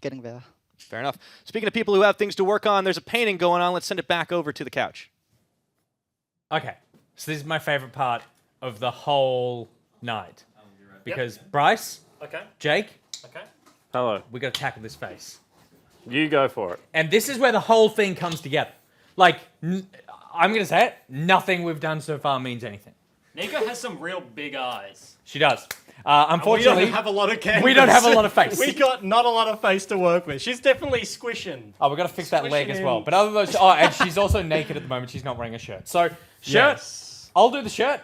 getting there. Fair enough. Speaking of people who have things to work on, there's a painting going on. Let's send it back over to the couch. Okay, so this is my favorite part of the whole night. Because Bryce, Okay. Jake, Okay. Hello. we got to tackle this face. You go for it. And this is where the whole thing comes together. Like, I'm going to say it, nothing we've done so far means anything. Nico has some real big eyes. She does. Unfortunately, we don't have a lot of canvas. we don't have a lot of face. We got not a lot of face to work with. She's definitely squishing. Oh, we've got to fix that leg Squishing as well. in. But other than those, and she's also naked at the moment. She's not wearing a shirt. So, shirt. Yes. I'll do the shirt.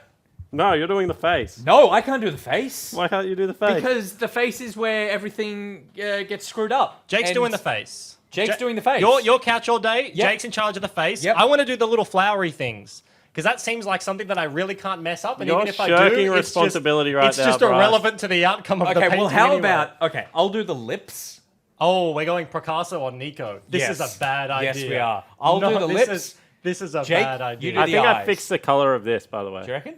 No, you're doing the face. No, I can't do the face. Why can't you do the face? Because the face is where everything gets screwed up. Jake's And doing the face. Jake's doing the face. Your couch all day. Yep. Jake's in charge of the face. Yep. I want to do the little flowery things. Because that seems like something that I really can't mess up. And You're even if I shirking do, responsibility right it's now, just Bryce. irrelevant to the outcome of the Okay, painting well, how anyway. about... Okay, I'll do the lips. Oh, we're going Picasso on Nico. This is Yes. a bad idea. Yes, we are. I'll do the this lips. This is a Jake, bad idea. you do I the think I eyes. fixed the color of this, by the way. Do you reckon?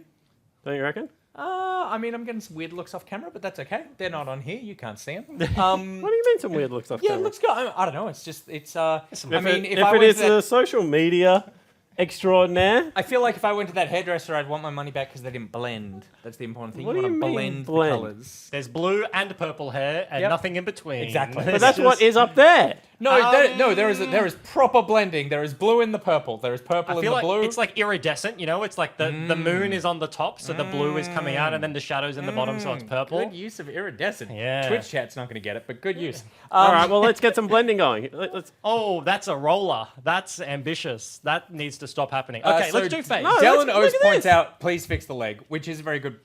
Don't you reckon? I mean, I'm getting some weird looks off camera, but that's okay. They're not on here. You can't see them. What do you mean some weird looks off Yeah, it camera? looks good. I don't know. It's just, it's, I mean, if if I it went is to that, a social media extraordinaire, I feel like if I went to that hairdresser, I'd want my money back because they didn't blend. That's the important thing. What you do want to you mean blend, blend? the colors. There's blue and purple hair and Yep. nothing in between. Exactly. but that's what is up there. No, there is proper blending. There is blue in the purple. There is purple I in feel the like blue. it's like iridescent, you know? It's like the moon is on the top, so the blue is coming out, and then the shadow's in the bottom, so it's purple. Good use of iridescent. Yeah. Twitch chat's not going to get it, but good use. All right, well, let's get some blending going. Let's. Oh, that's a roller. That's ambitious. That needs to stop happening. Okay, so let's do face. No, Dylan look O's at points this. out, please fix the leg, which is a very good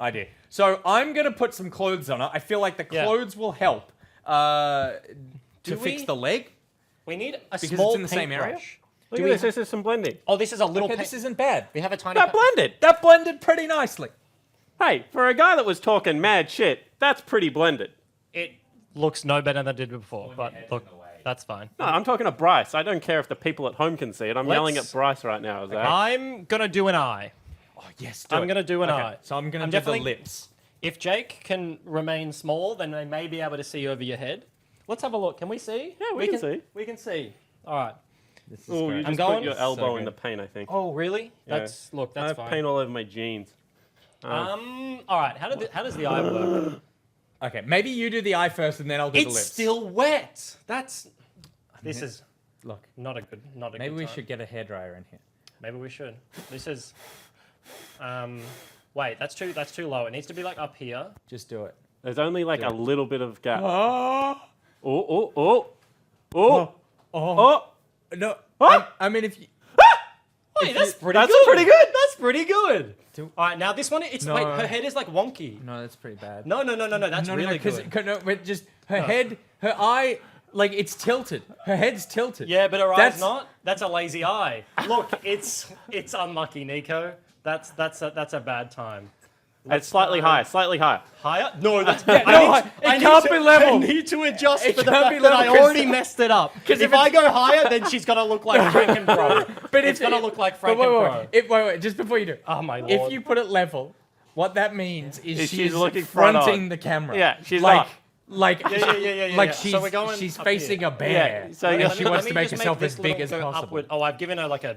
idea. So I'm going to put some clothes on it. I feel like the Yeah. clothes will help to Do fix we? the leg. We need a Because small it's in the same area? paintbrush. Look Do at we this. This is some blending. Oh, this is a little Okay, paint. this isn't bad. We have a tiny That blended. That blended pretty nicely. Hey, for a guy that was talking mad shit, that's pretty blended. It looks no better than it did before, but look, that's fine. No, I'm talking to Bryce. I don't care if the people at home can see it. I'm yelling at Let's- Bryce right now, Zach. I'm gonna do an eye. Oh, yes. I'm gonna do an eye. So I'm going to I'm do the definitely- lips. If Jake can remain small, then they may be able to see over your head. Let's have a look. Can we see? Yeah, we can see. We can see. All right. This is Oh, you great. just going- put your elbow So in good. the paint, I think. Oh, really? Yeah. That's look. I That's have fine. paint all over my jeans. All right. How does the eye work? Okay, maybe you do the eye first and then I'll do the It's lips. still wet. That's. This is Look, not a good. Not a maybe good we time. should get a hairdryer in here. Maybe we should. This is. Wait. That's too low. It needs to be like up here. Just do it. There's only like Do a it. little bit of gap. Oh, Oh. no. What? I mean, if you... Hey, that's pretty That's good. pretty good. That's pretty good. Do- All right. Now this one. It's No. wait. Her head is like wonky. No, that's pretty bad. No. That's really good. No, but just her head, her eye, like it's tilted. Her head's tilted. Yeah, but her eye's That's- not. That's a lazy eye. Look, it's unlucky, Nico. That's a bad time. It's slightly higher, slightly higher. Higher? No, that's it can't be level. I need to adjust It for the can't fact be that I level 'cause- already messed it up. Because if I go higher, then she's gonna look like Frankenbro. But It's gonna look like but Frankenbro. wait, just before you do. Oh my lord. If you put it level, what that means is Is she's she's looking front fronting on. the camera. Yeah, she's like, up. like, Yeah. like So she's we're going she's up facing here. a bear. Yeah, so and you're- she let wants to make just herself this as big as little go possible. upward. Oh, I've given her like a.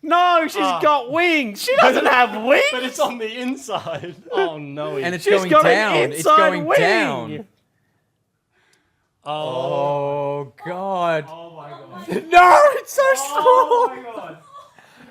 No, she's got wings. She doesn't have wings. But it's on the inside. Oh no. And it's She's going got an down. It's inside going wing. down. Oh. Oh god. Oh my god. No, it's so small. Oh my god.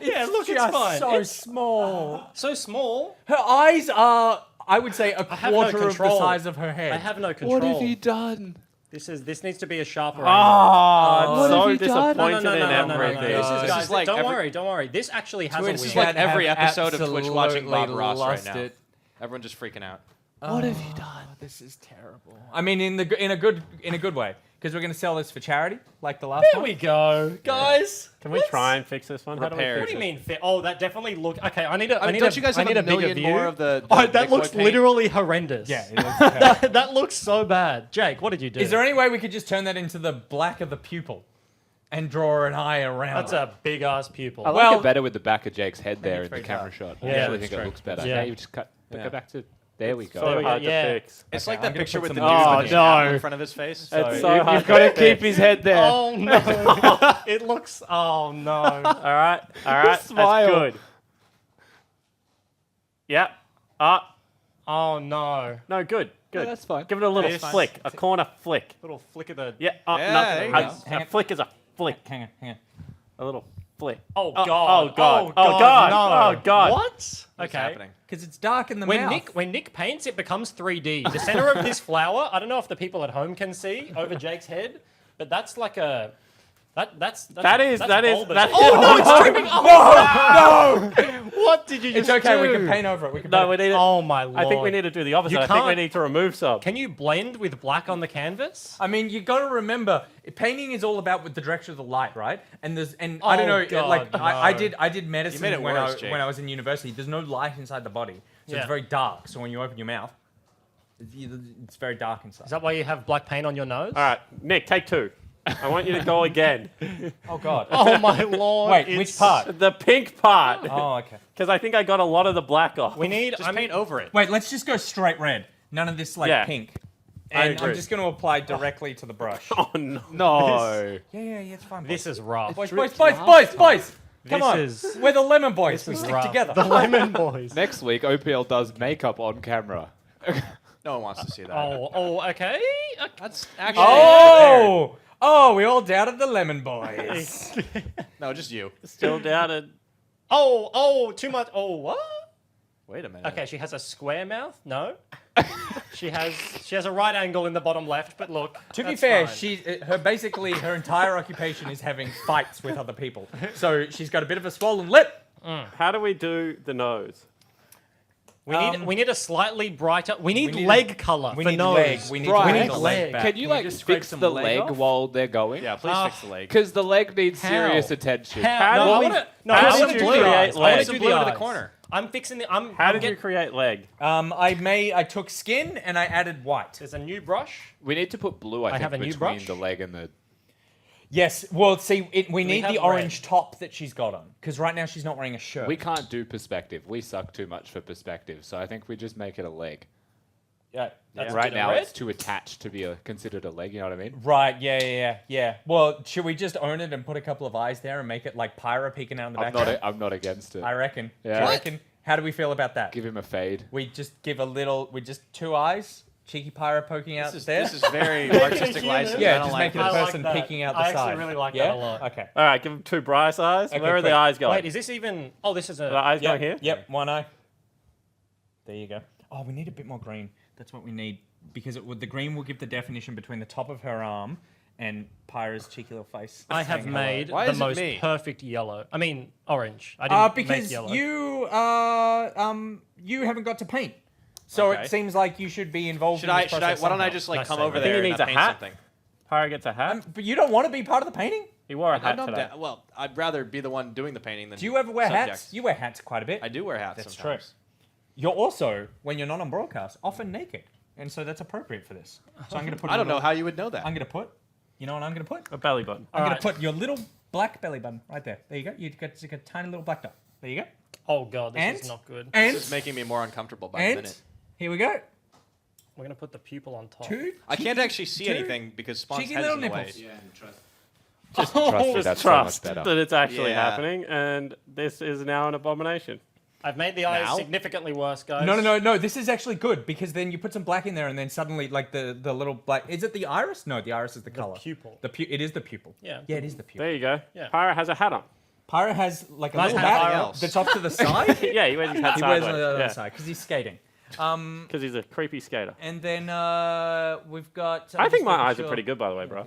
Yeah, look, it's Just fine. so It's small. so small. Her eyes are, I would say, a have no quarter of the control. size of her head. I have no control. done? This needs to be a sharper angle. Oh, What I'm have so you done? disappointed in everything. This is, This guys, is like don't every- worry, don't worry. This actually has Twitch a It's weird. like every have episode of Twitch watching Bob absolutely Ross right lost now. it. Everyone's just freaking out. What have you done? This is terrible. I mean, in a good way, because we're going to sell this for charity, like the last There one. we go, guys. Can we try and fix this one? How do we Prepared. What fix do you it? mean fit? Oh, that definitely look. Okay, I need a. I need don't a, you guys I have need a a bigger million view. more of the Oh, Big that Boy looks paint? literally horrendous. Yeah, it is terrible. that looks so bad. Jake, what did you do? Is there any way we could just turn that into the black of the pupil and draw an eye around That's it? a big ass pupil. I like Well- it better with the back of Jack head there in the pretty camera tough. shot. Yeah, I actually that's think it true. looks better. Yeah. Yeah, you just cut. Yeah. Go back to There we go. So we go, hard yeah. to fix. It's Okay, like I'm that gonna picture put with the some dude Oh, with the apple no. in front of his face. It's You- so hard You've got to fix. keep his head there. Oh no! It looks. Oh no! All right. That's Smile. good. Yep. Oh no! No, good. Good. that's fine. Give it a little That's fine. flick, a corner flick. Little flick of the. Yeah. Yeah, no, there you a, go. a flick is a flick. Hang on. A little flick. Oh Oh, god! oh, God. Oh Oh, god! God. No! Oh, God. What? What's Okay. happening? Because it's dark in the When mouth. Nick paints, it becomes 3D. The center of this flower, I don't know if the people at home can see over Jake's head, but that's like a that's That is. bulbous. That is. Oh no! It's tripping. Oh no! What did you It's just okay. do? We can paint over it. We can No, paint we it. need it. Oh my lord! I think we need to do the opposite. You I think we can't- need to remove some. Can you blend with black on the canvas? I mean, you got to remember, painting is all about with the direction of the light, right? And I don't Oh, know, God, like no. I did You made medicine it when worse, Jake. I was in university. There's no light inside the body, so Yeah. it's very dark. So when you open your mouth, it's very dark inside. Is that why you have black paint on your nose? All right, Nick, take 2. I want you to go again. Oh God. Oh my lord! Wait, it's- which part? The pink part. Oh, okay. Because I think I got a lot of the black off. We need. Just paint over it. Wait, let's just go straight red. None of this like Yeah. pink. I And I'm agree. just going to apply directly to the brush. Oh, no. No. Yeah, it's fine. This is rough. boys. Come This on. is- We're the lemon boys. We This is stick rough. together. The lemon boys. Next week, OPL does makeup on camera. No one wants to see that. Okay. That's actually. Oh, we all doubted the lemon boys. No, just you. Still doubted. Too much. Oh, what? Wait a minute. Okay, she has a square mouth. No. she has a right angle in the bottom left. But look. To be that's fair, fine. her entire occupation is having fights with other people. So she's got a bit of a swollen lip. How do we do the nose? we need a slightly brighter. We need need leg color We for need nose. leg. We need Right. to We make need the leg. leg back. Can you we like just scrape fix some the leg leg off? while they're going? Yeah, please fix the leg. Because the leg needs How? serious attention. How No, do I we- want to. No, how I did want you blue create eyes. I leg? want Some to do blue the to the eyes. corner. I'm fixing the. How did you create leg? I took skin and I added white. There's a new brush. We need to put blue, I think, have a new between brush. the leg and the... Yes. Well, see, we need have the red? orange top that she's got on because right now she's not wearing a shirt. We can't do perspective. We suck too much for perspective. So I think we just make it a leg. Yeah. That's Right a now, red? it's too attached to be considered a leg. You know what I mean? Right. Yeah. Well, should we just own it and put a couple of eyes there and make it like Pyra peeking out in the background? I'm not against it. I reckon. Yeah. Do you What? reckon? How do we feel about that? Give him a fade. We just give a little. We just 2 eyes, cheeky Pyra poking out This there. is very artistic license. yeah, I don't just like make it this. a I like person that. peeking out the I side. actually really like yeah? that a lot. Okay. All right, give them 2 bright eyes. Okay, Where are the quick. eyes going? Wait, is this even? Oh, this is the a. eyes going here? Yep. 1 eye. There you go. Oh, we need a bit more green. That's what we need because the green will give the definition between the top of her arm and Pyra's cheeky little face. I have saying hello. made Why the is it most me? perfect yellow. I mean, orange. I didn't make Because yellow. you haven't got to paint, so Okay. it seems like you should be involved. Should in I? this Should I? process Why don't I somehow. just like Nice come save. over I think there he and needs a paint hat. something? Pyra gets a hat. But you don't want to be part of the painting. He wore a hat I'm today. well, I'd rather be the one doing the painting than. Do you ever wear subject. hats? You wear hats quite a bit. I do wear hats That's sometimes. You're also, when you're not on broadcast, often naked, and so that's appropriate for this. So I'm going to put. I don't know how you would know that. I'm going to put. You know what I'm going to put? A belly button. I'm going Alright. to put your little black belly button right there. There you go. You've got a tiny little black dot. There you go. Oh god, this And is not good. And This is making me more uncomfortable by the and minute. here we go. We're gonna put the pupil on top. 2. I can't actually see two anything because Spawn's cheeky head's little in the way. nipples. Just trust me, Just that's trust so much that better. it's actually Yeah. happening, and this is now an abomination. I've made the eyes Now? significantly worse, guys. No. This is actually good because then you put some black in there, and then suddenly, like the little black. Is it the iris? No, the iris is the color. pupil. It is the pupil. Yeah. Yeah, it is the pupil. There you go. Yeah. Pyra has a hat on. Pyra has like a Nice little hat. hat Else. that's off to the side. Yeah, he wears his hat He wears it sideways. on the other Yeah, side because he's skating. because he's a creepy skater. And then we've got. I think my eyes are pretty good, by the way, bro.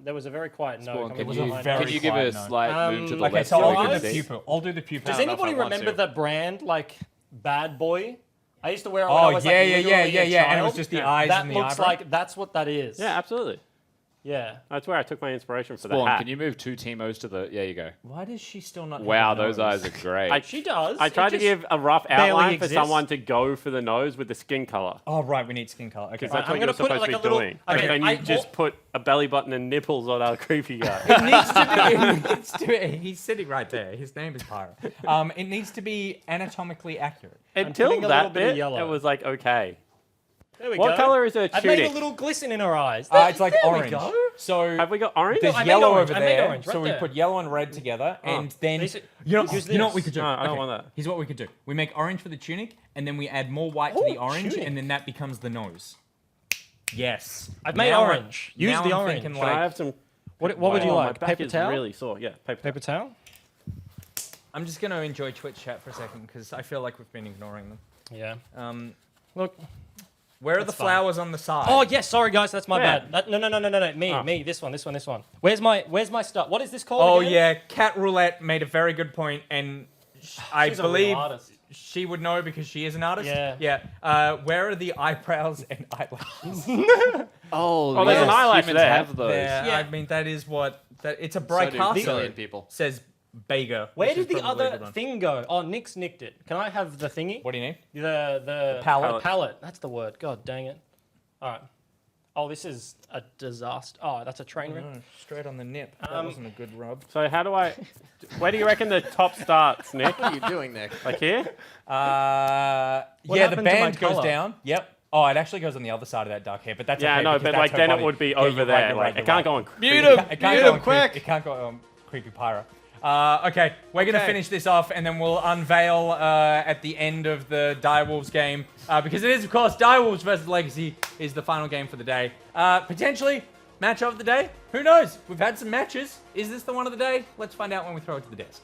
There was a very quiet no. Spawn, coming can from you, behind very can us. you give a quiet note. slight move to the Okay, left so so I'll we do can the see? pupil. I'll do the pupil. Does I don't know if anybody I want remember to. the brand like Bad Boy? I used to wear it when I Oh was yeah, like yeah, literally yeah, a yeah, yeah. And it was child. just the eyes That and the looks eyebrow. like that's what that is. Yeah, absolutely. Yeah. That's where I took my inspiration for the Spawn, hat. can you move 2 Teemos to the... Yeah, you go. Why does she still not? Wow, have a those nose? eyes are great. She does. I It tried to just give a rough barely outline for exists. someone to go for the nose with the skin color. Oh right, we need skin color. Okay. Because that's I'm what you're gonna put, supposed like, to a be little- doing. okay, But then I- you just put a belly button and nipples on our creepy guy. It needs to be. It needs to be. He's sitting right there. His name is Pyro. It needs to be anatomically accurate. Until putting a little that bit of bit, yellow. it was like, okay. There we What go. color is her I made a tunic? little glisten in her eyes. It's like There we orange. go. So Have we got orange? there's I made yellow orange. over I made there. orange right so we there. put yellow and red together, and then These- you know use what we this. could do. No, I don't want that. Here's what we could do. We make orange for the tunic, and then we add more white to Oh, the orange, tunic. and then that becomes the nose. Yes. I've made Now orange. Use now the I'm orange. thinking, Can I like, have some... What would you Oh, like? My back Paper is towel? really sore. Yeah, paper towel. Paper towel? I'm just gonna enjoy Twitch chat for a second because I feel like we've been ignoring them. Yeah. Look, where are the That's fine. flowers on the side? Oh yes, sorry guys, that's my Where? bad. No. Me, Oh. me. This one. Where's my stuff? What is this called? Oh again? yeah, Cat Roulette made a very good point, and I She's a real believe artist. she would know because she is an artist. Yeah. Yeah. Where are the eyebrows and eyelashes? Oh, there's an eyelash humans there. have those. There, Yeah. I mean, that is what it's a So do Bricasso. million people. Says Bega. Where which is did the probably a other good one. thing go? Oh, Nick's nicked it. Can I have the thingy? What do you need? The palette. Palette. That's the word. God dang it. All right. Oh, this is a disaster. Oh, that's a train wreck. No, straight on the nip. That wasn't a good rub. So how do I... Where do you reckon the top starts, Nick? What are you doing, Nick? Like here? Yeah, the happened to my band goes colour? down. Yep. Oh, it actually goes on the other side of that dark hair, but that's Yeah, okay. I know, because but that's like her then body. it would be Yeah, over you're there. right, you're Like right, it you're can't right. go on. Mute creepy. him! It can't Mute go him on quick! It can't go on creepy pyro. Okay, we're gonna Okay. finish this off, and then we'll unveil at the end of the Direwolves game because it is, of course, Direwolves versus Legacy is the final game for the day. Potentially match of the day. Who knows? We've had some matches. Is this the one of the day? Let's find out when we throw it to the desk.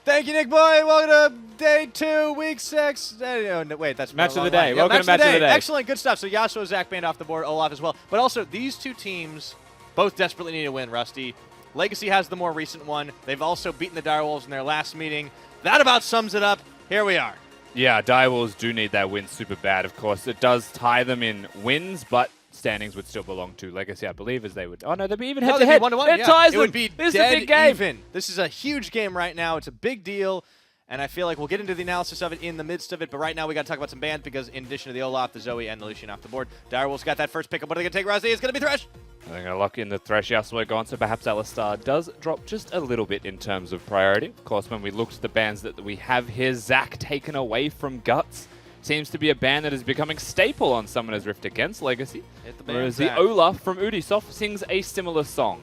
Thank you, Nick Boy. Welcome to day 2, week 6. No, wait, that's Match of wrong the day. line. Yeah, Welcome to match of the day. Excellent, good stuff. So Yasuo, Zach Band off the board, Olaf as well. But also, these two teams both desperately need a win, Rusty. Legacy has the more recent one. They've also beaten the Direwolves in their last meeting. That about sums it up. Here we are. Yeah, Direwolves do need that win super bad, of course. It does tie them in wins, but standings would still belong to Legacy, I believe, as they would... Oh, no, they'd be even No, they'd be head-to-head. 1-1. It Yeah. ties It them. would be This is a dead big game. even. This is a huge game right now. It's a big deal. And I feel like we'll get into the analysis of it in the midst of it. But right now, we got to talk about some bans because in addition to the Olaf, the Zoe, and the Lucian off the board, Direwolves got that first pickup. What are they going to take, Rusty? It's going to be Thresh. They're going to lock in the Thresh Yasuo gone, so perhaps Alistar does drop just a little bit in terms of priority. Of course, when we looked at the bans that we have here, Zac taken away from Guts. Seems to be a ban that is becoming staple on Summoner's Rift against Legacy. Hit the ban, Whereas Zac. the Olaf from Ubisoft sings a similar song.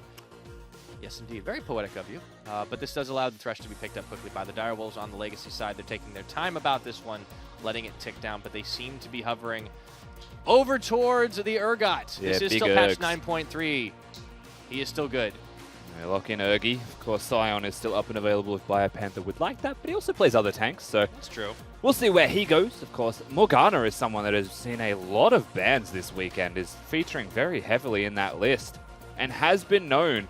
Yes, indeed. Very poetic of you. But this does allow the Thresh to be picked up quickly by the Direwolves on the Legacy side. They're taking their time about this one, letting it tick down, but they seem to be hovering over towards the Urgot. Yeah, This is big still patch Urgs. 9.3. He is still good. They lock in Urgi. Of course, Scion is still up and available if Biopanther would like that, but he also plays other tanks, so That's true. we'll see where he goes. Of course, Morgana is someone that has seen a lot of bans this weekend, is featuring very heavily in that list, and has been known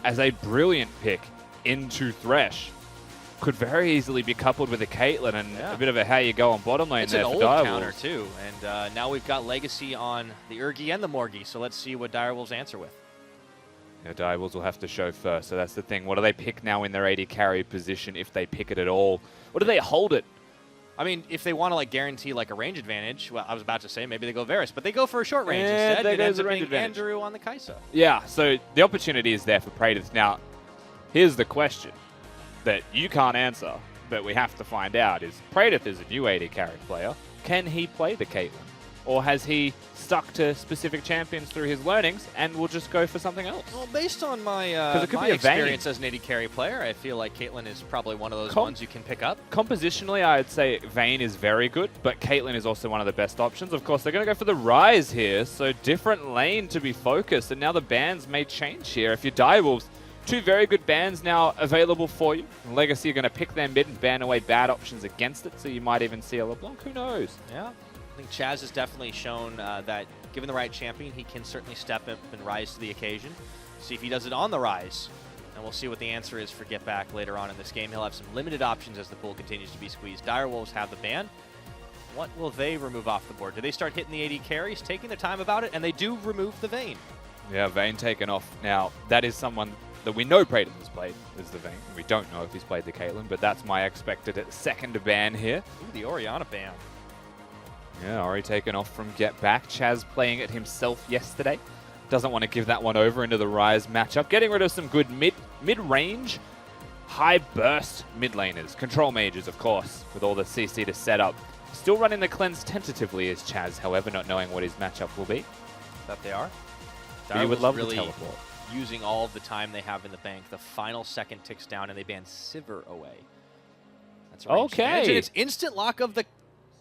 as a brilliant pick into Thresh. Could very easily be coupled with a Caitlyn and Yeah. a bit of a how you go on bottom lane It's there an for old Direwolves. counter, too. And now we've got Legacy on the Urgi and the Morgi, so let's see what Direwolves answer with. Yeah, Direwolves will have to show first, so that's the thing. What do they pick now in their AD carry position, if they pick it at all? Or do they hold it? I mean, if they want to like guarantee like a range advantage, well, I was about to say maybe they go Varus, but they go for a short range Yeah, instead. there It goes ends the up range being advantage. Andrew on the Kai'Sa. Yeah, so the opportunity is there for Praetor. Now, here's the question that you can't answer, but we have to find out is Praetor is a new AD carry player. Can he play the Caitlyn? Or has he stuck to specific champions through his learnings and will just go for something else? Well, based on my, it could my be a Vayne. experience as an AD carry player, I feel like Caitlyn is probably one of those Com- ones you can pick up. Compositionally, I'd say Vayne is very good, but Caitlyn is also one of the best options. Of course, they're going to go for the Rise here, so different lane to be focused, and now the bans may change here. If you're Direwolves, two very good bans now available for you. Legacy are going to pick their mid and ban away bad options against it, so you might even see a LeBlanc. Who knows? Yeah. I think Chaz has definitely shown that given the right champion, he can certainly step up and rise to the occasion. See if he does it on the Rise. And we'll see what the answer is for Get Back later on in this game. He'll have some limited options as the pool continues to be squeezed. Direwolves have the ban. What will they remove off the board? Do they start hitting the AD carries, taking their time about it? And they do remove the Vayne. Yeah, Vayne taken off. Now, that is someone that we know Praden has played, is the Vayne. We don't know if he's played the Caitlyn, but that's my expected second ban here. Ooh, the Orianna ban. Yeah, Ori taken off from Get Back. Chaz playing it himself yesterday. Doesn't want to give that one over into the Ryze matchup. Getting rid of some good mid-range, high burst mid laners. Control mages, of course, with all the CC to set up. Still running the cleanse tentatively is Chaz, however, not knowing what his matchup will be. That they are. He would love really to teleport. using all of the time they have in the bank. The final second ticks down, and they ban Sivir away. That's a ranged advantage, and it's instant lock of the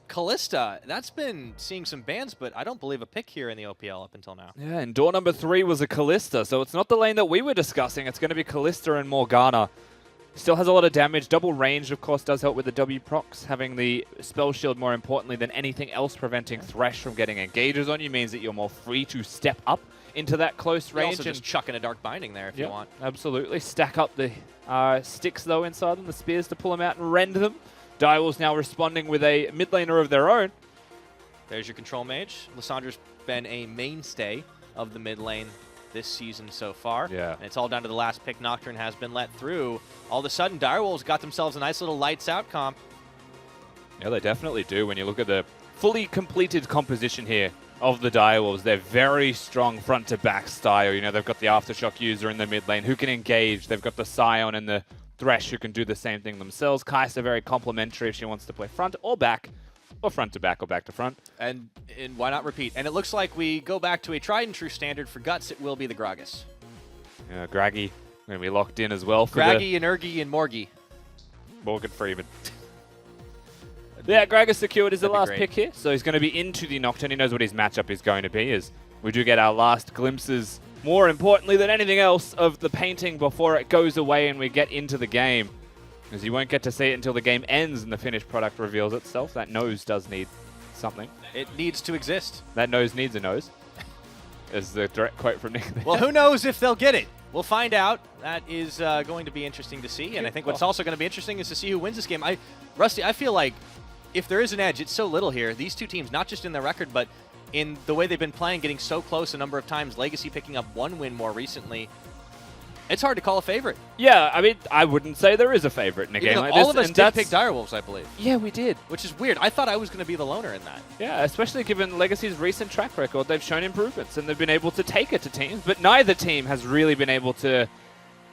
Callista. That's been seeing some bans, but I don't believe a pick here in the OPL up until now. Yeah, and door number 3 was a Callista, so it's not the lane that we were discussing. It's going to be Callista and Morgana. Still has a lot of damage. Double range, of course, does help with the W procs. Having the spell shield, more importantly than anything else, preventing Thresh from getting engages on you means that you're more free to step up into that close range. Also just chuck in a Dark Binding there if you want. Absolutely. Stack up the sticks, though, inside them, the spears to pull them out and rend them. Direwolves now responding with a mid laner of their own. There's your control mage. Lissandra's been a mainstay of the mid lane this season so far. Yeah. And it's all down to the last pick. Nocturne has been let through. All of a sudden, Direwolves got themselves a nice little lights out comp. Yeah, they definitely do. When you look at the fully completed composition here of the Direwolves, they're very strong front to back style. You know, they've got the Aftershock user in the mid lane who can engage. They've got the Scion and the Thresh who can do the same thing themselves. Kai'Sa very complementary if she wants to play front or back, or front to back or back to front. And why not repeat? And it looks like we go back to a tried and true standard. For Guts, it will be the Gragas. Yeah, Graggy going to be locked in as well for Graggy and Urgi and Morgy. Morgan Freeman. Yeah, Gragas secured is the That'd be last great. pick here, so he's going to be into the Nocturne. He knows what his matchup is going to be, as we do get our last glimpses, more importantly than anything else, of the painting before it goes away and we get into the game. As you won't get to see it until the game ends and the finished product reveals itself. That nose does need something. It needs to exist. That nose needs a nose, is the direct quote from Nick there. Well, who knows if they'll get it? We'll find out. That is going to be interesting to see. And I think what's also going to be interesting is to see who wins this game. Rusty, I feel like if there is an edge, it's so little here. These two teams, not just in their record, but in the way they've been playing, getting so close a number of times. Legacy picking up one win more recently. It's hard to call a favorite. Yeah, I mean, I wouldn't say there is a favorite in a game Even like though this. all of us and did pick Direwolves, I believe. Yeah, we did. Which is weird. I thought I was going to be the loner in that. Yeah, especially given Legacy's recent track record. They've shown improvements and they've been able to take it to teams, but neither team has really been able to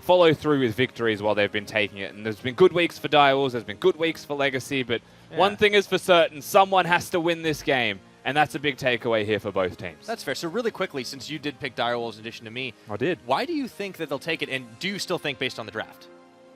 follow through with victories while they've been taking it. And there's been good weeks for Direwolves, there's been good weeks for Legacy, but one thing is for certain, someone has to win this game. And that's a big takeaway here for both teams. That's fair. So really quickly, since you did pick Direwolves in addition to me, I did. Why do you think that they'll take it, and do you still think based on the draft?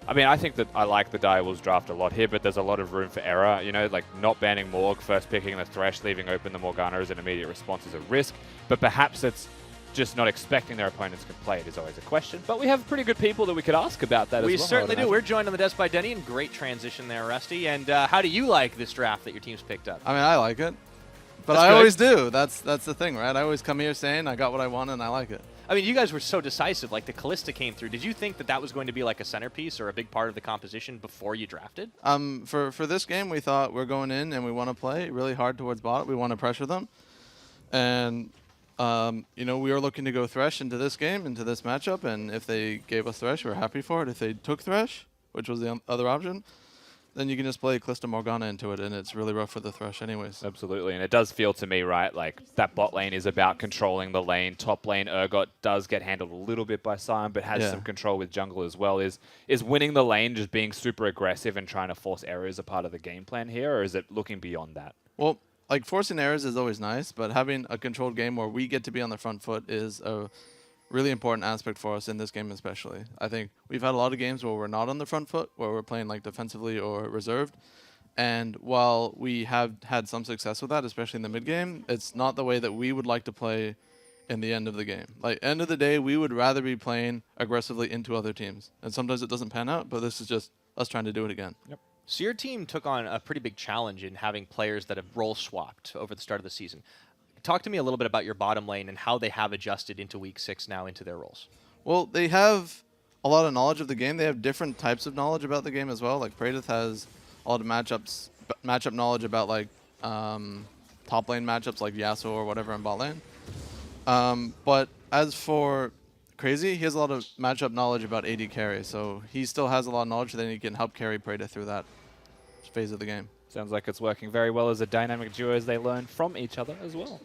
I mean, I think that I like the Direwolves draft a lot here, but there's a lot of room for error. You know, like not banning Morg, first picking the Thresh, leaving open the Morgana as an immediate response is a risk. But perhaps it's just not expecting their opponents can play it is always a question. But we have pretty good people that we could ask about that as well. We certainly do. We're joined on the desk by Denny, and great transition there, Rusty. And how do you like this draft that your team's picked up? I mean, I like it. But That's I good. always do. That's the thing, right? I always come here saying I got what I want and I like it. I mean, you guys were so decisive. Like, the Callista came through. Did you think that that was going to be like a centerpiece or a big part of the composition before you drafted? For this game, we thought we're going in and we want to play really hard towards bot. We want to pressure them. And, you know, we are looking to go Thresh into this game, into this matchup. And if they gave us Thresh, we're happy for it. If they took Thresh, which was the other option, then you can just play Callista Morgana into it, and it's really rough for the Thresh anyways. Absolutely, and it does feel to me, right, like that bot lane is about controlling the lane. Top lane, Urgot does get handled a little bit by Sion, but has some control with jungle as well. Is winning the lane just being super aggressive and trying to force errors a part of the game plan here, or is it looking beyond that? Well, like forcing errors is always nice, but having a controlled game where we get to be on the front foot is a really important aspect for us in this game especially. I think we've had a lot of games where we're not on the front foot, where we're playing like defensively or reserved. And while we have had some success with that, especially in the mid game, it's not the way that we would like to play in the end of the game. Like, end of the day, we would rather be playing aggressively into other teams. And sometimes it doesn't pan out, but this is just us trying to do it again. Yep. So your team took on a pretty big challenge in having players that have role swapped over the start of the season. Talk to me a little bit about your bottom lane and how they have adjusted into week 6 now into their roles. Well, they have a lot of knowledge of the game. They have different types of knowledge about the game as well. Like Praedith has a lot of matchup knowledge about like top lane matchups like Yasuo or whatever in bot lane. But as for Crazy, he has a lot of matchup knowledge about AD carry, so he still has a lot of knowledge that he can help carry Preda through that phase of the game. Sounds like it's working very well as a dynamic duo as they learn from each other as well.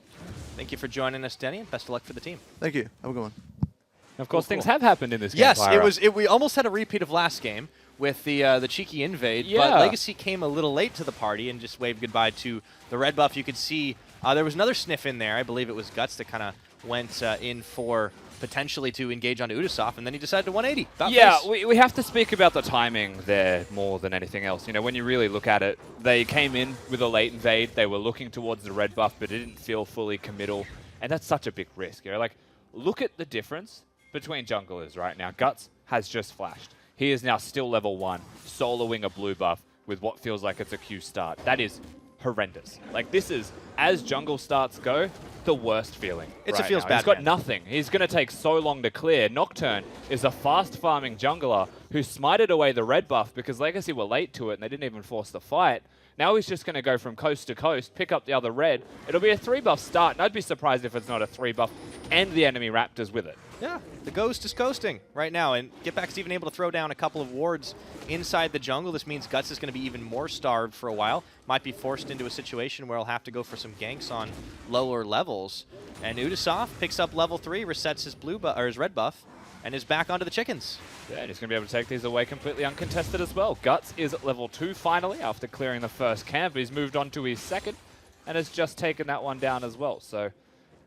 Thank you for joining us, Denny, and best of luck for the team. Thank you. Have a good one. And of course, things have happened in this game. Yes, Pyra. we almost had a repeat of last game with the cheeky invade, Yeah. but Legacy came a little late to the party and just waved goodbye to the red buff. You could see there was another sniff in there. I believe it was Guts that kind of went in for potentially to engage onto Udasoft, and then he decided to 180. Yeah, we have to speak about the timing there more than anything else. You know, when you really look at it, they came in with a late invade. They were looking towards the red buff, but it didn't feel fully committal, and that's such a big risk. You know, like, look at the difference between junglers right now. Guts has just flashed. He is now still level 1, soloing a blue buff with what feels like it's a Q start. That is horrendous. Like, this is, as jungle starts go, the worst feeling. It's a right feels now. bad He's got man. nothing. He's going to take so long to clear. Nocturne is a fast farming jungler who smited away the red buff because Legacy were late to it and they didn't even force the fight. Now he's just going to go from coast to coast, pick up the other red. It'll be a 3-buff start, and I'd be surprised if it's not a 3-buff and the enemy Raptors with it. Yeah, the Ghost is coasting right now, and Getback's even able to throw down a couple of wards inside the jungle. This means Guts is going to be even more starved for a while. Might be forced into a situation where he'll have to go for some ganks on lower levels. And Udasoft picks up level 3, resets his his red buff, and is back onto the chickens. Yeah, and he's going to be able to take these away completely uncontested as well. Guts is at level 2 finally after clearing the first camp. He's moved on to his second and has just taken that one down as well. So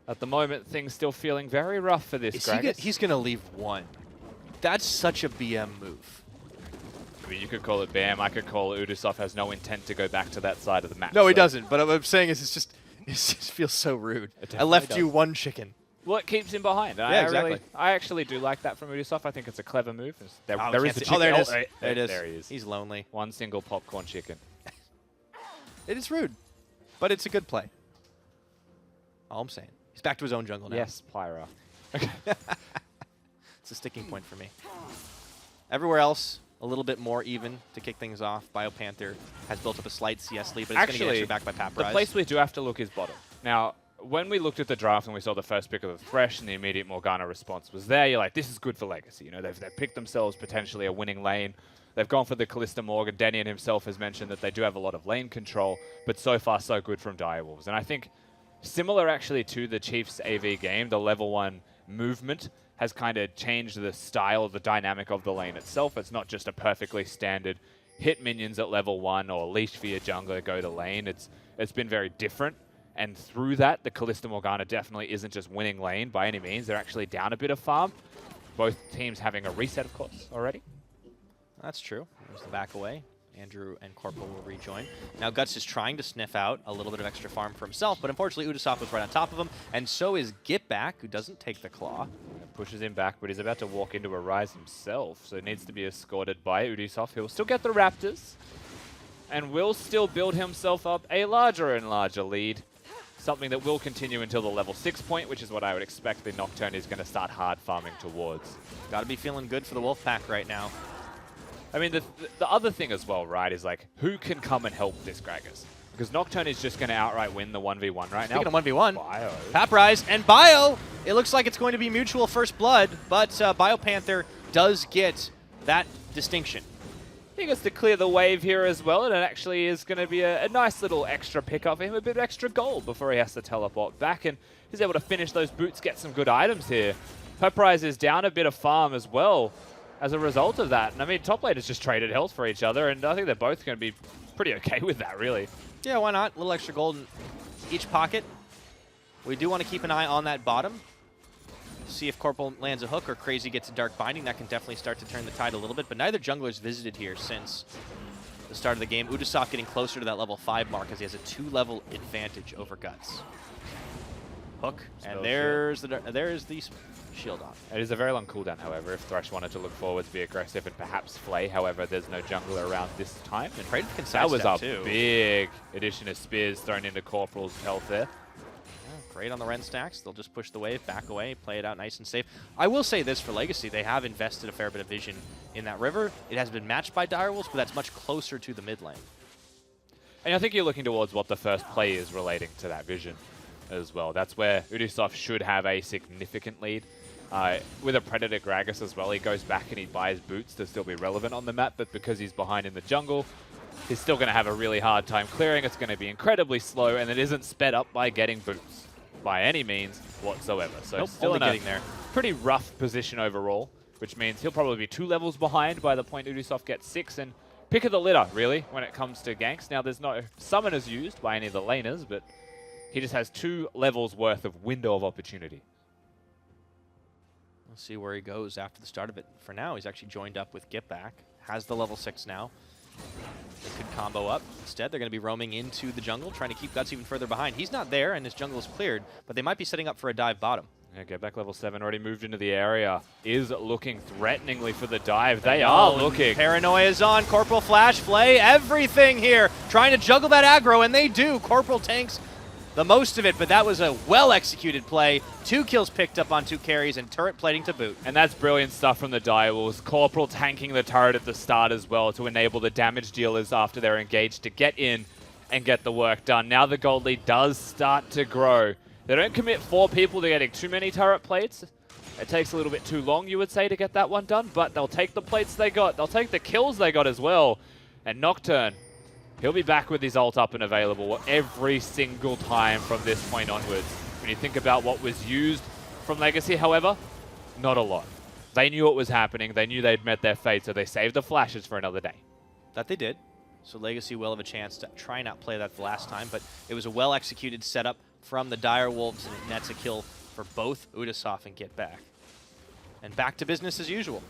at the moment, things still feeling very rough for this Gragas. He's going to leave 1. That's such a BM move. I mean, you could call it BAM. I could call it Udasoft has no intent to go back to that side of the map. No, he so- doesn't. But what I'm saying is it just feels so rude. I definitely left you does. 1 chicken. Well, it keeps him behind. Yeah, exactly. I actually do like that from Udasoft. I think it's a clever move. There Oh, is can't a see- chicken. there it is. There There it is. There he is. He's lonely. One single popcorn chicken. It is rude, but it's a good play. All I'm saying. He's back to his own jungle now. Yes, Pyra. It's a sticking point for me. Everywhere else, a little bit more even to kick things off. BioPanther has built up a slight CS lead, but it's going to get extra back by Paprise. The place we do have to look is bottom. Now, when we looked at the draft and we saw the first pick of the Thresh and the immediate Morgana response was there, you're like, this is good for Legacy. You know, they've picked themselves potentially a winning lane. They've gone for the Callista Morgan. Denian himself has mentioned that they do have a lot of lane control, but so far so good from Direwolves. And I think similar actually to the Chiefs AV game, the level 1 movement has kind of changed the style, the dynamic of the lane itself. It's not just a perfectly standard hit minions at level 1 or leash for your jungler, go to lane. It's been very different. And through that, the Callista Morgana definitely isn't just winning lane by any means. They're actually down a bit of farm. Both teams having a reset, of course, already. That's true. There's the back away. Andrew and Corporal will rejoin. Now Guts is trying to sniff out a little bit of extra farm for himself, but unfortunately Udasoft was right on top of him, and so is Getback, who doesn't take the claw. Pushes him back, but he's about to walk into a Rise himself, so needs to be escorted by Udasoft. He'll still get the Raptors, and will still build himself up a larger and larger lead. Something that will continue until the level 6 point, which is what I would expect the Nocturne is going to start hard farming towards. Gotta be feeling good for the Wolfpack right now. I mean, the other thing as well, right, is like, who can come and help this Gragas? Because Nocturne is just going to outright win the 1v1 right now. Speaking of 1v1, Bio. Paprise and Bio, it looks like it's going to be mutual first blood, but BioPanther does get that distinction. He gets to clear the wave here as well, and it actually is going to be a nice little extra pickup for him, a bit of extra gold before he has to teleport back, and he's able to finish those boots, get some good items here. Paprise is down a bit of farm as well as a result of that. And I mean, top lane has just traded health for each other, and I think they're both going to be pretty okay with that, really. Yeah, why not? A little extra gold in each pocket. We do want to keep an eye on that bottom. See if Corporal lands a hook or Crazy gets a Dark Binding. That can definitely start to turn the tide a little bit, but neither jungler's visited here since the start of the game. Udasoft getting closer to that level 5 mark as he has a 2-level advantage over Guts. Hook, and there's the shield on. It is a very long cooldown, however, if Thresh wanted to look forward to be aggressive and perhaps flay. However, there's no jungler around this time. And Preyden can that was a sidestep, too. big addition of spears thrown into Corporal's health there. Great on the Ren stacks. They'll just push the wave, back away, play it out nice and safe. I will say this for Legacy. They have invested a fair bit of vision in that river. It has been matched by Direwolves, but that's much closer to the mid lane. And I think you're looking towards what the first play is relating to that vision. as well. That's where Ubisoft should have a significant lead. With a Predator Gragas as well, he goes back and he buys boots to still be relevant on the map, but because he's behind in the jungle, he's still going to have a really hard time clearing. It's going to be incredibly slow, and it isn't sped up by getting boots by any means whatsoever. So still in a pretty rough position overall, which means he'll probably be 2 levels behind by the point Ubisoft gets 6, and pick of the litter, really, when it comes to ganks. Now, there's no summoners used by any of the laners, but he just has 2 levels worth of window of opportunity. We'll see where he goes after the start of it. For now, he's actually joined up with Get Back, has the level 6 now. They could combo up. Instead, they're going to be roaming into the jungle, trying to keep Guts even further behind. He's not there, and his jungle is cleared, but they might be setting up for a dive bottom. Yeah, Get Back level 7 already moved into the area. Is looking threateningly for the dive. They are looking. Paranoia is on. Corporal Flash, Flay, everything here. Trying to juggle that aggro, and they do. Corporal tanks the most of it, but that was a well-executed play. 2 kills picked up on 2 carries, and turret plating to boot. And that's brilliant stuff from the Direwolves. Corporal tanking the turret at the start as well to enable the damage dealers after they're engaged to get in and get the work done. Now the gold lead does start to grow. They don't commit 4 people to getting too many turret plates. It takes a little bit too long, you would say, to get that one done, but they'll take the plates they got. They'll take the kills they got as well. And Nocturne, he'll be back with his ult up and available every single time from this point onwards. When you think about what was used from Legacy, however, not a lot. They knew what was happening. They knew they'd met their fate, so they saved the flashes for another day. That they did. So Legacy will have a chance to try and not play that the last time, but it was a well-executed setup from the Direwolves, and it nets a kill for both Ubisoft and Get Back. And back to business as usual.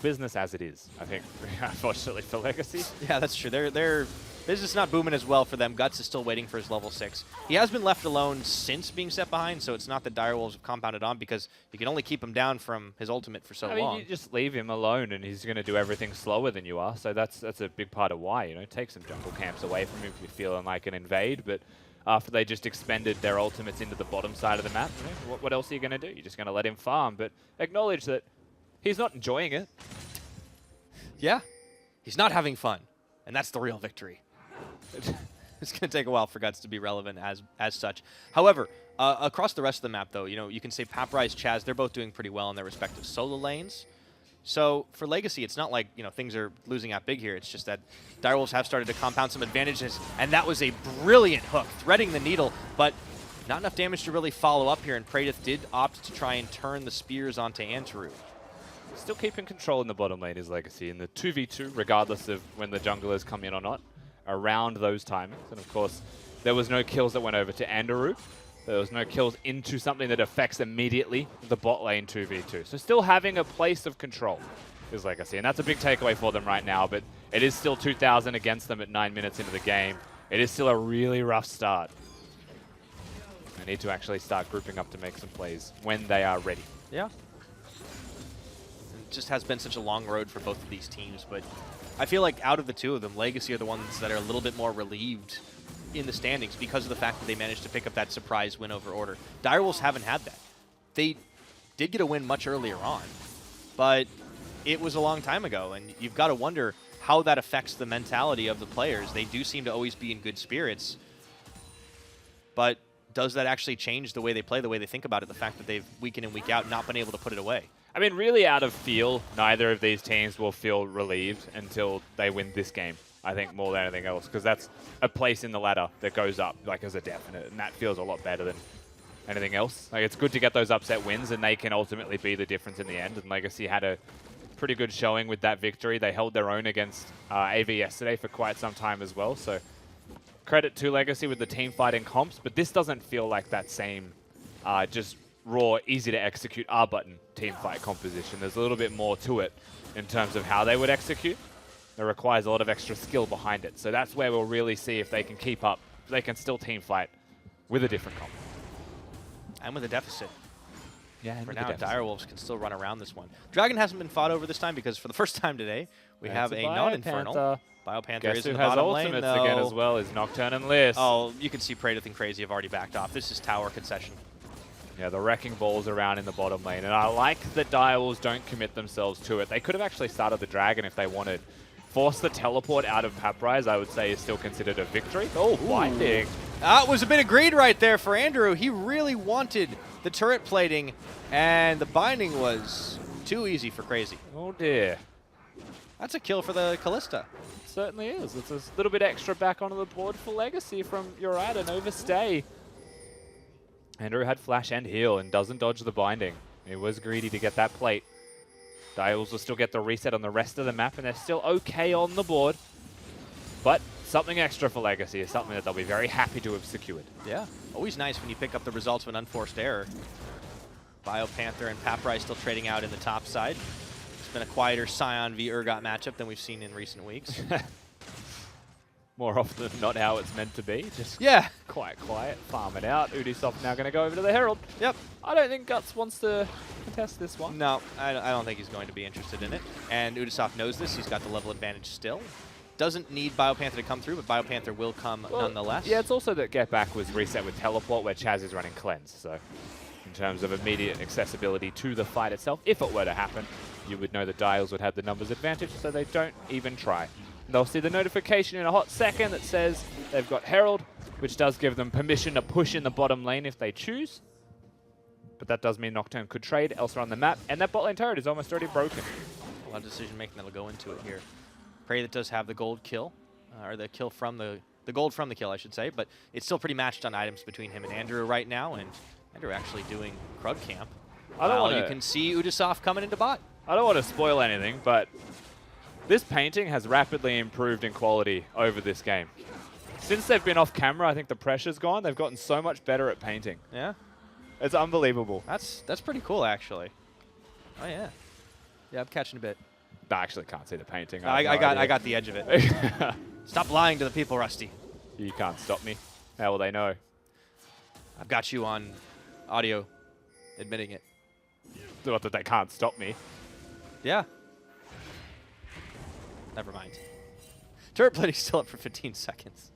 Business as it is, I think, unfortunately for Legacy. Yeah, that's true. Their business not booming as well for them. Guts is still waiting for his level 6. He has been left alone since being set behind, so it's not that Direwolves have compounded on, because you can only keep him down from his ultimate for so long. I mean, you just leave him alone and he's going to do everything slower than you are, so that's a big part of why, you know, take some jungle camps away from him if you're feeling like an invade, but after they just expended their ultimates into the bottom side of the map, you know, what else are you going to do? You're just going to let him farm, but acknowledge that he's not enjoying it. Yeah, he's not having fun, and that's the real victory. It's going to take a while for Guts to be relevant as such. However, across the rest of the map, though, you know, you can say Paprise, Chaz, they're both doing pretty well in their respective solo lanes. So for Legacy, it's not like, you know, things are losing out big here. It's just that Direwolves have started to compound some advantages, and that was a brilliant hook, threading the needle, but not enough damage to really follow up here, and Praedyth did opt to try and turn the spears onto Antaru. Still keeping control in the bottom lane is Legacy in the 2v2, regardless of when the junglers come in or not, around those timings. And of course, there was no kills that went over to Andaru. There was no kills into something that affects immediately the bot lane 2v2. So still having a place of control is Legacy, and that's a big takeaway for them right now, but it is still 2,000 against them at 9 minutes into the game. It is still a really rough start. They need to actually start grouping up to make some plays when they are ready. Yeah. It just has been such a long road for both of these teams, but I feel like out of the two of them, Legacy are the ones that are a little bit more relieved in the standings because of the fact that they managed to pick up that surprise win over Order. Direwolves haven't had that. They did get a win much earlier on, but it was a long time ago, and you've got to wonder how that affects the mentality of the players. They do seem to always be in good spirits, but does that actually change the way they play, the way they think about it, the fact that they've week in and week out not been able to put it away? I mean, really out of feel, neither of these teams will feel relieved until they win this game, I think, more than anything else, because that's a place in the ladder that goes up, like, as a definite, and that feels a lot better than anything else. Like, it's good to get those upset wins, and they can ultimately be the difference in the end, and Legacy had a pretty good showing with that victory. They held their own against AV yesterday for quite some time as well, so credit to Legacy with the team fighting comps, but this doesn't feel like that same just raw, easy to execute R-button team fight composition. There's a little bit more to it in terms of how they would execute. It requires a lot of extra skill behind it. So that's where we'll really see if they can keep up. They can still team fight with a different comp. And with a deficit. Yeah, for now, Direwolves can still run around this one. Dragon hasn't been fought over this time because for the first time today, we have a non-infernal. Biopanther Guess is in who the has bottom lane, ultimates though. again as well is Nocturne and Liss. Oh, you can see Praedyth and Crazy have already backed off. This is tower concession. Yeah, the wrecking balls around in the bottom lane, and I like that Direwolves don't commit themselves to it. They could have actually started the Dragon if they wanted. Force the teleport out of Paprise, I would say, is still considered a victory. Oh, blinding. It was a bit of greed right there for Andrew. He really wanted the turret plating, and the binding was too easy for Crazy. Oh dear. That's a kill for the Callista. It certainly is. It's a little bit extra back onto the board for Legacy from Uriah and overstay. Andrew had flash and heal and doesn't dodge the binding. He was greedy to get that plate. Dials will still get the reset on the rest of the map, and they're still okay on the board. But something extra for Legacy is something that they'll be very happy to have secured. Yeah, always nice when you pick up the results of an unforced error. BioPanther and Paprai still trading out in the top side. It's been a quieter Scion v Urgot matchup than we've seen in recent weeks. More often than not how it's meant to be. Just Yeah. quite quiet, farm it out. Ubisoft now going to go over to the Herald. Yep. I don't think Guts wants to contest this one. No, I don't think he's going to be interested in it. And Ubisoft knows this. He's got the level advantage still. Doesn't need BioPanther to come through, but BioPanther will come nonetheless. Yeah, it's also that Get Back was reset with Teleport where Chaz is running Cleanse. So in terms of immediate accessibility to the fight itself, if it were to happen, you would know the Dials would have the numbers advantage, so they don't even try. They'll see the notification in a hot second that says they've got Herald, which does give them permission to push in the bottom lane if they choose. But that does mean Nocturne could trade elsewhere on the map, and that bot lane turret is almost already broken. A lot of decision making that'll go into it here. Prey that does have the gold kill, or the kill from the gold from the kill, I should say, but it's still pretty matched on items between him and Andrew right now, and Andrew actually doing Krug camp. I don't wanna, you can see Ubisoft coming into bot. I don't want to spoil anything, but this painting has rapidly improved in quality over this game. Since they've been off camera, I think the pressure's gone. They've gotten so much better at painting. Yeah, It's unbelievable. that's pretty cool actually. Oh yeah, yeah, I'm catching a bit. I actually can't see the painting. I got the edge of it. Stop lying to the people, Rusty. You can't stop me. How will they know? I've got you on audio admitting it. Not that they can't stop me. Yeah. Never mind. Turret plating's still up for 15 seconds.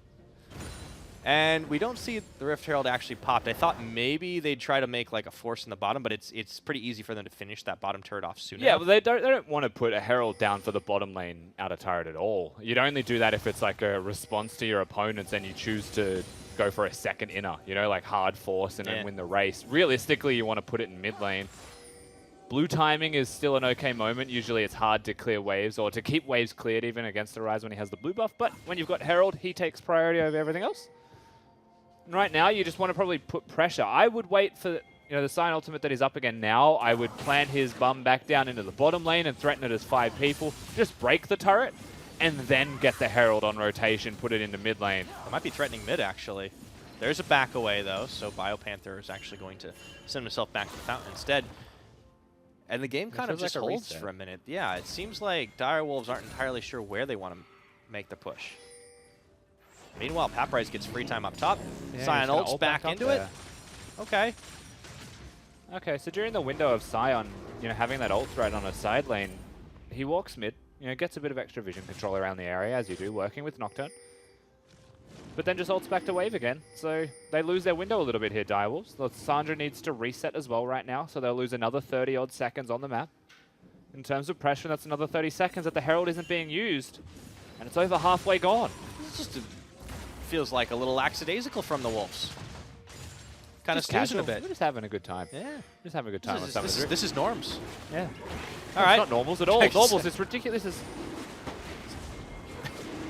And we don't see the Rift Herald actually popped. I thought maybe they'd try to make like a force in the bottom, but it's pretty easy for them to finish that bottom turret off soon Yeah, enough. but they don't want to put a Herald down for the bottom lane out of turret at all. You'd only do that if it's like a response to your opponents and you choose to go for a second inner, you know, like hard force and then win the race. Realistically, you want to put it in mid lane. Blue timing is still an okay moment. Usually it's hard to clear waves or to keep waves cleared even against the Rise when he has the blue buff. But when you've got Herald, he takes priority over everything else. And right now, you just want to probably put pressure. I would wait for the Sign ultimate that is up again now. I would plant his bum back down into the bottom lane and threaten it as 5 people. Just break the turret and then get the Herald on rotation, put it into mid lane. I might be threatening mid, actually. There's a back away, though, so BioPanther is actually going to send himself back to the fountain instead. And the game kind of just like a holds reset. for a minute. Yeah, it seems like Direwolves aren't entirely sure where they want to make the push. Meanwhile, Paprise gets free time up top. Yeah, Scion he's gonna ults ult back up into there. it. Okay. Okay, so during the window of Scion, having that ult threat on a side lane, he walks mid, gets a bit of extra vision control around the area, as you do, working with Nocturne. But then just ults back to wave again, so they lose their window a little bit here, Direwolves. Sandra needs to reset as well right now, so they'll lose another 30-odd seconds on the map. In terms of pressure, that's another 30 seconds that the Herald isn't being used, and it's over halfway gone. This just feels like a little lackadaisical from the Wolves. Kind of Just snoozing a casual. bit. We're just having a good time. Yeah. Just having a good time on some of the This is norms. Yeah. All right. It's not normals at all. Thanks. Normals, it's ridiculous.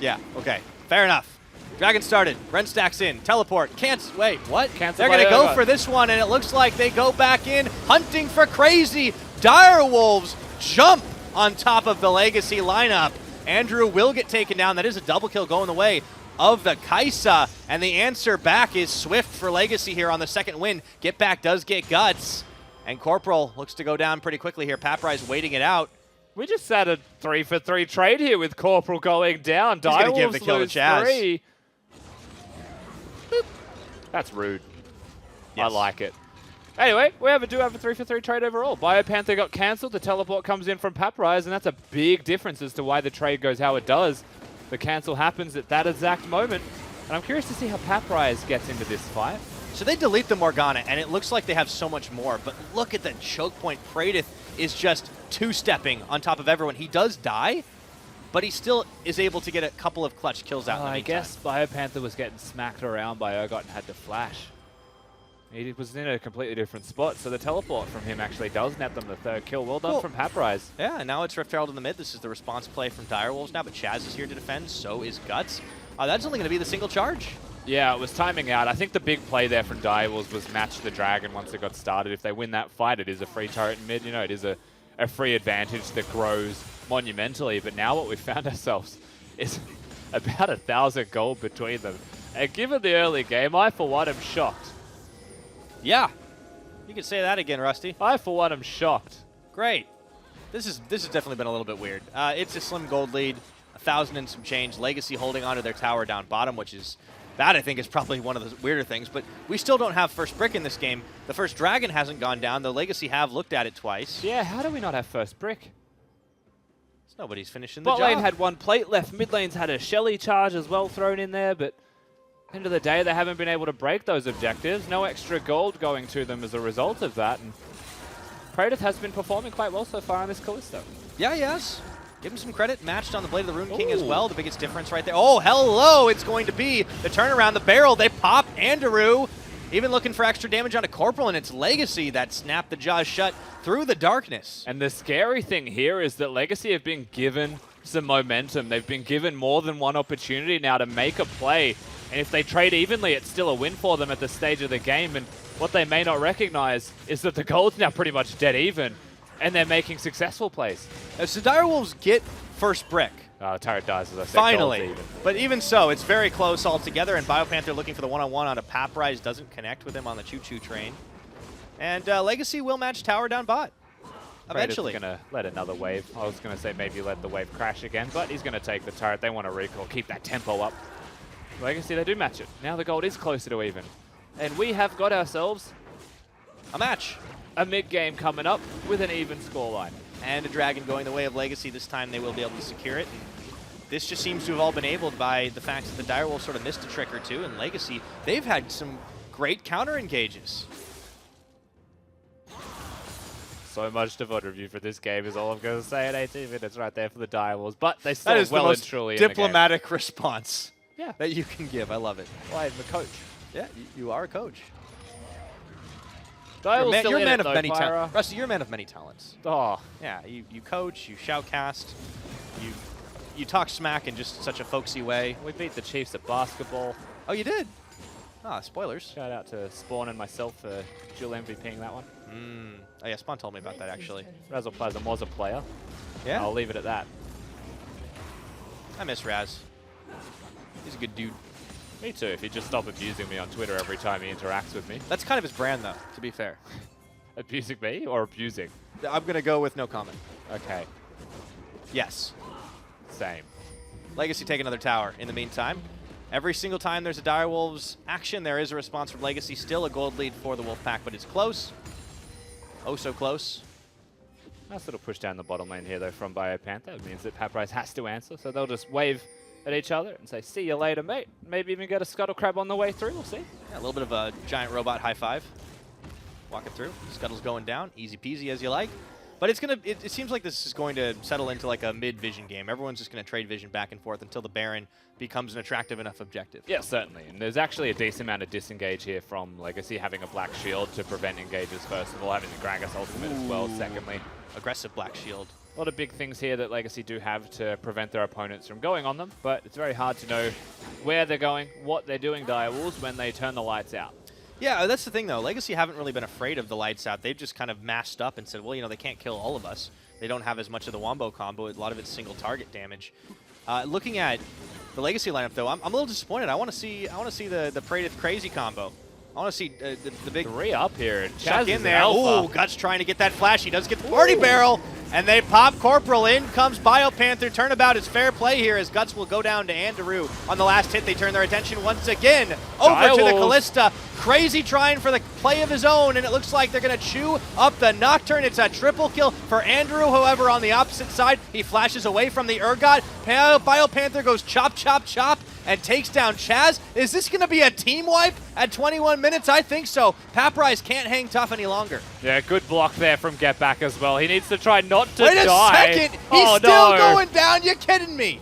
Yeah, okay. Fair enough. Dragon started. Ren stacks in. Teleport. Can't. Wait, what? Cancel They're by going to go Urgot. for this one, and it looks like they go back in, hunting for Crazy. Direwolves jump on top of the Legacy lineup. Andrew will get taken down. That is a double kill going the way of the Kaisa, and the answer back is swift for Legacy here on the second win. Get back does get Guts, and Corporal looks to go down pretty quickly here. Paprise waiting it out. We just had a 3-for-3 trade here with Corporal going down. He's gonna give Direwolves the kill to lose Chaz. 3. Boop. That's rude. I Yes. like it. Anyway, we do have a 3-for-3 trade overall. BioPanther got cancelled. The teleport comes in from Paprise, and that's a big difference as to why the trade goes how it does. The cancel happens at that exact moment, and I'm curious to see how Paprise gets into this fight. So they delete the Morgana, and it looks like they have so much more, but look at the choke point. Praedyth is just two-stepping on top of everyone. He does die, but he still is able to get a couple of clutch kills out in the I meantime. guess BioPanther was getting smacked around by Urgot and had to flash. He was in a completely different spot, so the teleport from him actually does net them the 3rd kill. Well done from Paprise. Yeah, and now it's Rift Herald in the mid. This is the response play from Direwolves now, but Chaz is here to defend, so is Guts. That's only going to be the single charge. Yeah, it was timing out. I think the big play there from Direwolves was match the Dragon once it got started. If they win that fight, it is a free turret in mid. You know, it is a free advantage that grows monumentally. But now what we've found ourselves is about 1,000 gold between them. And given the early game, I, for one, am shocked. Yeah, you can say that again, Rusty. I, for one, am shocked. Great. This has definitely been a little bit weird. It's a slim gold lead, 1,000 and some change. Legacy holding onto their tower down bottom, which is, that I think is probably one of the weirder things. But we still don't have first brick in this game. The first dragon hasn't gone down, though Legacy have looked at it twice. Yeah, how do we not have first brick? Nobody's finishing the Bot job. lane had 1 plate left. Mid lane's had a Shelly charge as well thrown in there, but end of the day, they haven't been able to break those objectives. No extra gold going to them as a result of that. And Praedyth has been performing quite well so far on this Callisto. Yeah, he has. Give him some credit. Matched on the Blade of the Rune King as well. The biggest difference right there. Oh, hello! It's going to be the turnaround. The barrel. They pop Andrew. Even looking for extra damage on a Corporal, and it's Legacy that snapped the jaws shut through the darkness. And the scary thing here is that Legacy have been given some momentum. They've been given more than one opportunity now to make a play. And if they trade evenly, it's still a win for them at this stage of the game. And what they may not recognize is that the gold's now pretty much dead even, and they're making successful plays. So Direwolves get first brick. The turret dies, as I said. Finally. Gold's even. But even so, it's very close altogether, and BioPanther looking for the one-on-one on a Paprise doesn't connect with him on the choo-choo train. And Legacy will match tower down bot. Eventually. Going to let another wave. I was going to say maybe let the wave crash again, but he's going to take the turret. They want to recall, keep that tempo up. Legacy, they do match it. Now the gold is closer to even. And we have got ourselves a match. A mid-game coming up with an even scoreline. And a dragon going the way of Legacy. This time they will be able to secure it. And this just seems to have all been enabled by the fact that the Direwolves sort of missed a trick or two. And Legacy, they've had some great counter engages. So much to vote review for this game is all I'm going to say at 18 minutes right there for the Direwolves. But they still that is well the most and truly in the game. diplomatic response Yeah. that you can give. I love it. Well, I'm the coach. Yeah, you are a coach. Direwolves You're a man of though, many Pyra. talents. Rusty, you're a man of many talents. Oh, Yeah, you coach, you shoutcast, you talk smack in just such a folksy way. we beat the Chiefs at basketball. Oh, you did? Ah, spoilers. Shout out to Spawn and myself for dual MVPing that one. Oh yeah, Spawn told me about that actually. Razzle Plasm was a player. Yeah, I'll leave it at that. I miss Raz. He's a good dude. Me too, if he'd just stop abusing me on Twitter every time he interacts with me. That's kind of his brand though, to be fair. Abusing me or abusing? I'm gonna go with no comment. Okay, Yes. same. Legacy take another tower in the meantime. Every single time there's a Direwolves action, there is a response from Legacy. Still a gold lead for the Wolfpack, but it's close. Oh, so close. Nice little push down the bottom lane here, though, from BioPanther. It means that Paprise has to answer, so they'll just wave at each other and say, see you later, mate. Maybe even get a Scuttle Crab on the way through. We'll see. Yeah, a little bit of a giant robot high five. Walking through. Scuttle's going down. Easy peasy as you like. But it's gonna. It seems like this is going to settle into like a mid-vision game. Everyone's just going to trade vision back and forth until the Baron becomes an attractive enough objective. Yeah, certainly. And there's actually a decent amount of disengage here from Legacy, having a Black Shield to prevent engages, first of all, having the Gragas ultimate as well, secondly. Aggressive Black Shield. A lot of big things here that Legacy do have to prevent their opponents from going on them, but it's very hard to know where they're going, what they're doing, Direwolves, when they turn the lights out. Yeah, that's the thing, though. Legacy haven't really been afraid of the lights out. They've just kind of masked up and said, well, you know, they can't kill all of us. They don't have as much of the Wombo combo. A lot of it's single target damage. Looking at the Legacy lineup, though, I'm a little disappointed. I want to see the Praedyth Crazy combo. I want to see the big 3 up here. And chuck Chaz in is there. alpha. Ooh, Guts trying to get that flash. He does get the party barrel, and they pop Corporal. In comes BioPanther. Turnabout is fair play here as Guts will go down to Andrew. On the last hit, they turn their attention once again over to the Callista. Crazy trying for the play of his own, and it looks like they're going to chew up the Nocturne. It's a triple kill for Andrew. However, on the opposite side, he flashes away from the Urgot. BioPanther goes chop, chop, chop, and takes down Chaz. Is this going to be a team wipe at 21 minutes? I think so. Paprise can't hang tough any longer. Yeah, good block there from Get Back as well. He needs to try not to Wait die. a second. He's still no. going down. You're kidding me.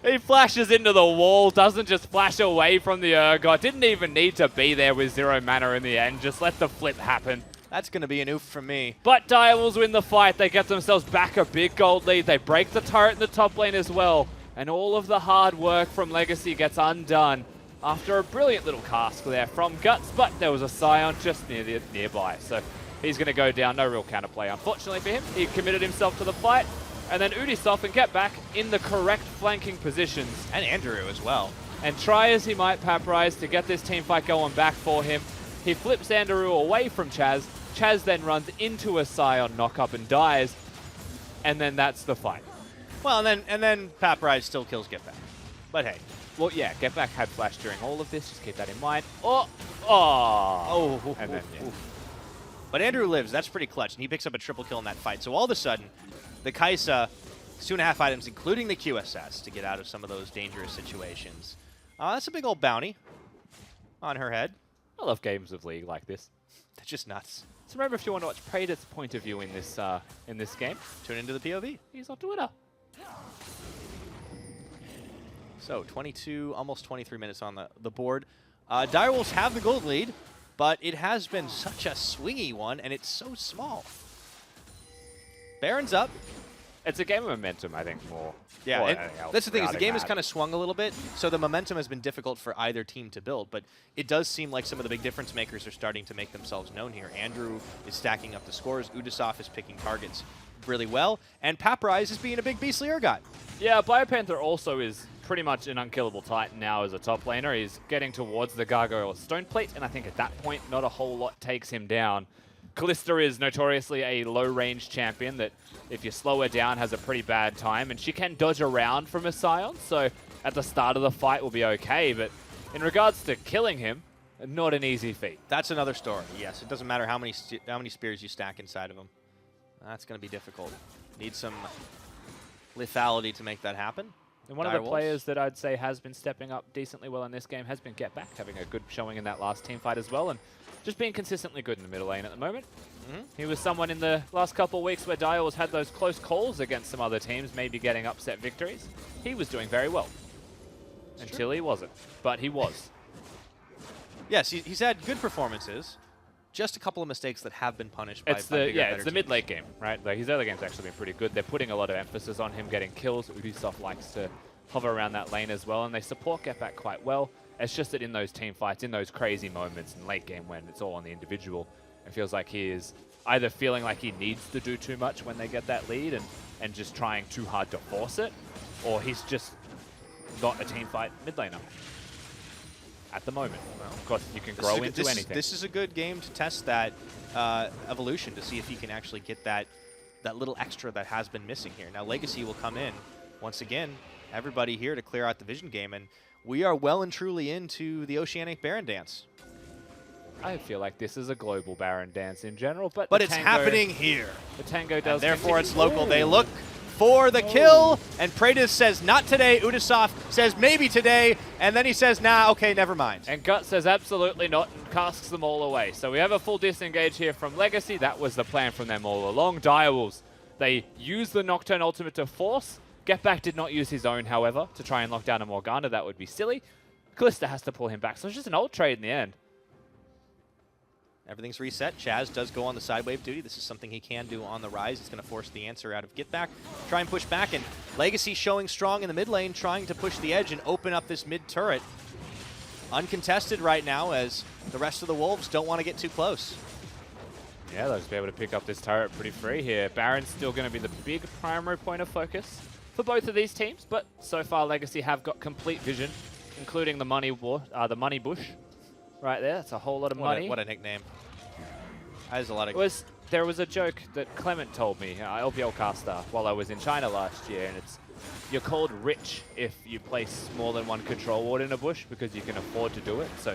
He flashes into the wall, doesn't just flash away from the Urgot. Didn't even need to be there with 0 mana in the end. Just let the flip happen. That's going to be an oof from me. But Direwolves win the fight. They get themselves back a big gold lead. They break the turret in the top lane as well. And all of the hard work from Legacy gets undone after a brilliant little cast there from Guts. But there was a Scion just nearby. So he's going to go down. No real counterplay, unfortunately for him. He committed himself to the fight. And then Ubisoft and Get Back in the correct flanking positions. And Andrew as well. And try as he might, Paprise, to get this team fight going back for him. He flips Andrew away from Chaz. Chaz then runs into a Scion knock-up and dies. And then that's the fight. Well, and then Paprise still kills Get Back. But hey. Well, yeah, Get Back had flash during all of this. Just keep that in mind. Oh! And then, yeah. But Andrew lives. That's pretty clutch. And he picks up a triple kill in that fight. So all of a sudden, the Kaisa, 2.5 items, including the QSS, to get out of some of those dangerous situations. That's a big old bounty on her head. I love games of League like this. That's just nuts. So remember, if you want to watch Praetor's point of view in this game, Tune into the POV. he's on Twitter. So 22, almost 23 minutes on the board. Direwolves have the gold lead, but it has been such a swingy one, and it's so small. Baron's up. It's a game of momentum, I think, more. Yeah, more and than anything else that's the thing, is the regarding game has that. kind of swung a little bit, so the momentum has been difficult for either team to build, but it does seem like some of the big difference makers are starting to make themselves known here. Andrew is stacking up the scores, Ubisoft is picking targets really well, and Paprise is being a big beastly Urgot. Yeah, Biopanther also is pretty much an unkillable Titan now as a top laner. He's getting towards the Gargoyle Stone Plate, and I think at that point, not a whole lot takes him down. Callista is notoriously a low-range champion that, if you slow her down, has a pretty bad time, and she can dodge around from a Scion, so at the start of the fight will be okay, but in regards to killing him, not an easy feat. That's another story, yes. It doesn't matter how many spears you stack inside of him. That's going to be difficult. Need some lethality to make that happen. And one of the players that I'd say has been stepping up decently well in this game has been Get Back, having a good showing in that last team fight as well, and just being consistently good in the middle lane at the moment. He was someone in the last couple of weeks where Direwolves had those close calls against some other teams, maybe getting upset victories. He was doing very well. Until he wasn't. But he was. Yes, he's had good performances. Just a couple of mistakes that have been punished by bigger, it's the mid-late game, right? Like his other game's actually been pretty good. They're putting a lot of emphasis on him getting kills. Ubisoft likes to hover around that lane as well, and they support Get Back quite well. It's just that in those team fights, in those crazy moments in late game when it's all on the individual, it feels like he is either feeling like he needs to do too much when they get that lead and just trying too hard to force it, or he's just not a team fight mid laner at the moment. Well, of course, you can grow into anything. This is a good game to test that evolution, to see if he can actually get that little extra that has been missing here. Now, Legacy will come in. Once again, everybody here to clear out the Vision game, and we are well and truly into the Oceanic Baron Dance. I feel like this is a global Baron Dance in general, but it's happening here. The Tango does. And therefore, continue. it's local. They look for the kill, and Praetus says, not today. Ubisoft says, maybe today, and then he says, nah, okay, never mind. And Gut says, absolutely not, and casks them all away. So we have a full disengage here from Legacy. That was the plan from them all along. Direwolves, they use the Nocturne ultimate to force. Get Back did not use his own, however, to try and lock down a Morgana. That would be silly. Callista has to pull him back, so it's just an ult trade in the end. Everything's reset. Chaz does go on the side wave duty. This is something he can do on the rise. It's going to force the answer out of Get Back. Try and push back, and Legacy showing strong in the mid lane, trying to push the edge and open up this mid turret. Uncontested right now, as the rest of the Wolves don't want to get too close. Yeah, they'll just be able to pick up this turret pretty free here. Baron's still going to be the big primary point of focus for both of these teams, but so far Legacy have got complete vision, including the money bush right there. That's a whole lot of money. What a nickname. That is a lot of... There was a joke that Clement told me, LPL caster, while I was in China last year, and it's, you're called rich if you place more than one control ward in a bush because you can afford to do it. So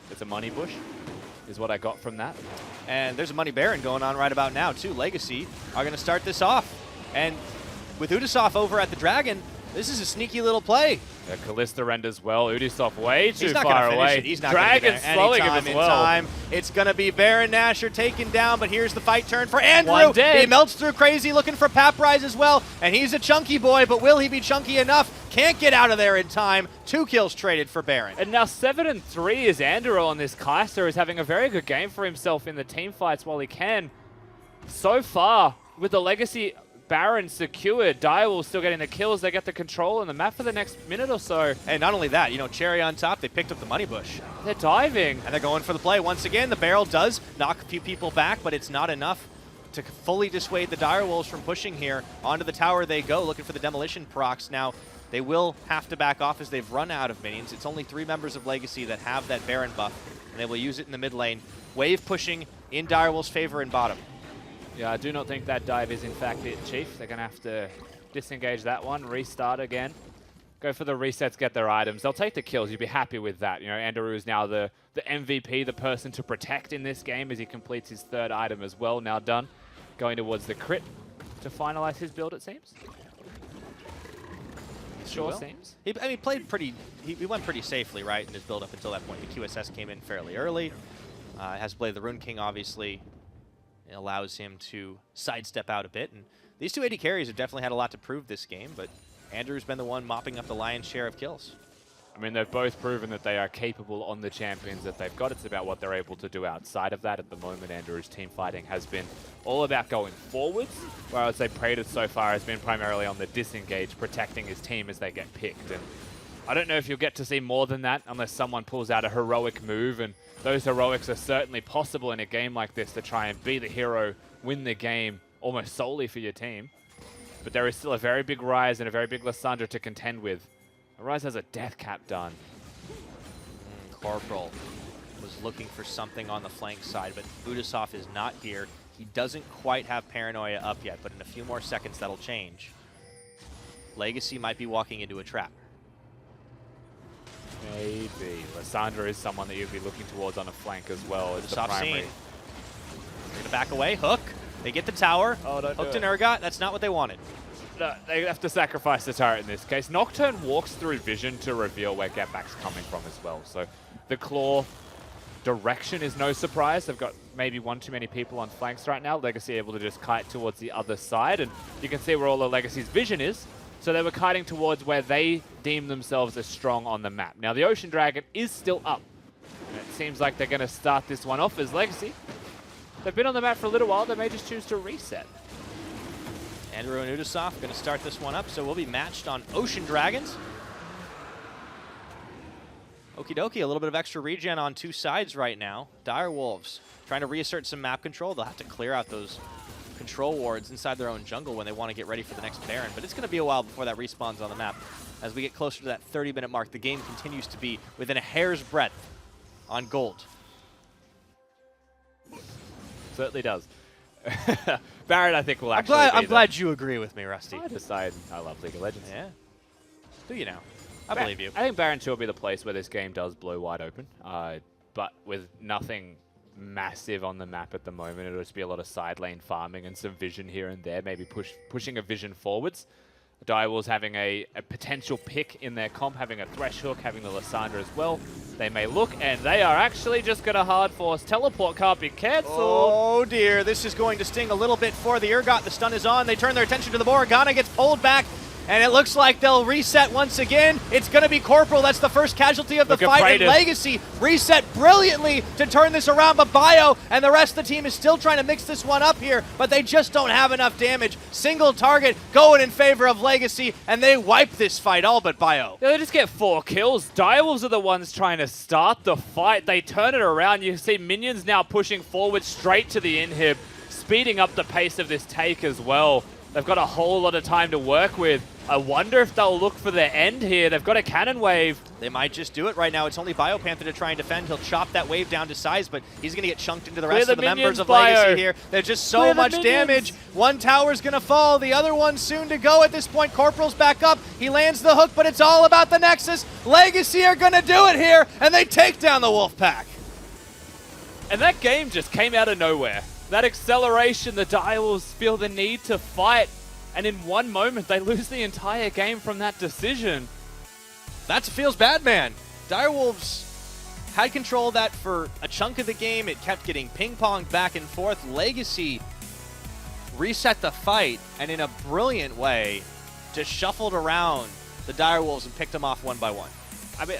it's a money bush, is what I got from that. And there's a money baron going on right about now, too. Legacy are going to start this off. And with Ubisoft over at the Dragon, This is a sneaky little play. Yeah, Kalista renders well. Udisoft way too He's not far gonna away. finish it. He's not Dragon gonna get slowing him anytime as in well. time. It's going to be Baron Nashor taken down, but here's the fight turn for Andrew. One dead. He melts through Crazy looking for Paprise as well, and he's a chunky boy, but will he be chunky enough? Can't get out of there in time. 2 kills traded for Baron. And now 7-3 is Andrew on this. Kaiser is having a very good game for himself in the team fights while he can. So far, with the Legacy Baron secured, Direwolves still getting the kills. They get the control on the map for the next minute or so. And not only that, you know, cherry on top, they picked up the money bush. They're diving. And they're going for the play. Once again, the barrel does knock a few people back, but it's not enough to fully dissuade the Direwolves from pushing here. Onto the tower they go, looking for the demolition procs. Now, they will have to back off as they've run out of minions. It's only 3 members of Legacy that have that Baron buff, and they will use it in the mid lane. Wave pushing in Direwolves' favor in bottom. Yeah, I do not think that dive is in fact it, Chief. They're going to have to disengage that one, restart again. Go for the resets, get their items. They'll take the kills. You'd be happy with that. You know, Andrew is now the MVP, the person to protect in this game as he completes his 3rd item as well. Now done. Going towards the crit to finalize his build, it seems. Sure seems. He played pretty, he went pretty safely, right, in his build up until that point. The QSS came in fairly early. Has played the Rune King, obviously. It allows him to sidestep out a bit. And these 2 AD carries have definitely had a lot to prove this game, but Andrew's been the one mopping up the lion's share of kills. I mean, they've both proven that they are capable on the champions that they've got. It's about what they're able to do outside of that. At the moment, Andrew's team fighting has been all about going forwards, where I would say Praetor so far has been primarily on the disengage, protecting his team as they get picked. And I don't know if you'll get to see more than that unless someone pulls out a heroic move, and those heroics are certainly possible in a game like this to try and be the hero, win the game almost solely for your team. But there is still a very big Ryze and a very big Lissandra to contend with. Ryze has a death cap done. Corporal was looking for something on the flank side, but Udisoft is not here. He doesn't quite have Paranoia up yet, but in a few more seconds that'll change. Legacy might be walking into a trap. Maybe. Lissandra is someone that you'd be looking towards on a flank as well as the Udisoft primary. seen. They're going to back away. Hook. They get the tower. Oh, don't do Hooked it. and Urgot. That's not what they wanted. No, they have to sacrifice the turret in this case. Nocturne walks through vision to reveal where Getback's coming from as well. So the claw direction is no surprise. They've got maybe 1 too many people on flanks right now. Legacy able to just kite towards the other side, and you can see where all of Legacy's vision is. So they were kiting towards where they deem themselves as strong on the map. Now the Ocean Dragon is still up, and it seems like they're going to start this one off as Legacy. They've been on the map for a little while. They may just choose to reset. Andrew and Udisoft going to start this one up, so we'll be matched on Ocean Dragons. Okie dokie, a little bit of extra regen on 2 sides right now. Direwolves trying to reassert some map control. They'll have to clear out those control wards inside their own jungle when they want to get ready for the next Baron, but it's going to be a while before that respawns on the map. As we get closer to that 30-minute mark, the game continues to be within a hair's breadth on gold. Certainly does. Barrett, I think, will actually I'm glad you agree with me, Rusty. I decide I love League of Legends. Yeah. Do you now? I believe you. I think Baron 2 will be the place where this game does blow wide open, but with nothing massive on the map at the moment. It'll just be a lot of side lane farming and some vision here and there, maybe pushing a vision forwards. Direwolves having a potential pick in their comp, having a Thresh Hook, having the Lissandra as well. They may look, and they are actually just going to hard force. Teleport can't be cancelled. Oh dear, this is going to sting a little bit for the Urgot. The stun is on. They turn their attention to the Morgana, gets pulled back, and it looks like they'll reset once again. It's going to be Corporal. That's the first casualty of the fight, and Legacy reset brilliantly to turn this around, but Bio and the rest of the team is still trying to mix this one up here, but they just don't have enough damage. Single target going in favor of Legacy, and they wipe this fight, all but Bio. They just get 4 kills. Direwolves are the ones trying to start the fight. They turn it around. You see minions now pushing forward straight to the inhib, speeding up the pace of this take as well. They've got a whole lot of time to work with. I wonder if they'll look for their end here. They've got a cannon wave. They might just do it right now. It's only Biopanther to try and defend. He'll chop that wave down to size, but he's going to get chunked into the rest of the members of Legacy here. There's just so much damage. One tower's going to fall. The other one's soon to go at this point. Corporal's back up. He lands the hook, but it's all about the Nexus. Legacy are going to do it here, and they take down the Wolfpack. And that game just came out of nowhere. That acceleration, the Direwolves feel the need to fight. And in one moment, they lose the entire game from that decision. That feels bad, man. Direwolves had control of that for a chunk of the game. It kept getting ping-ponged back and forth. Legacy reset the fight, and in a brilliant way, just shuffled around the Direwolves and picked them off one by one. I mean,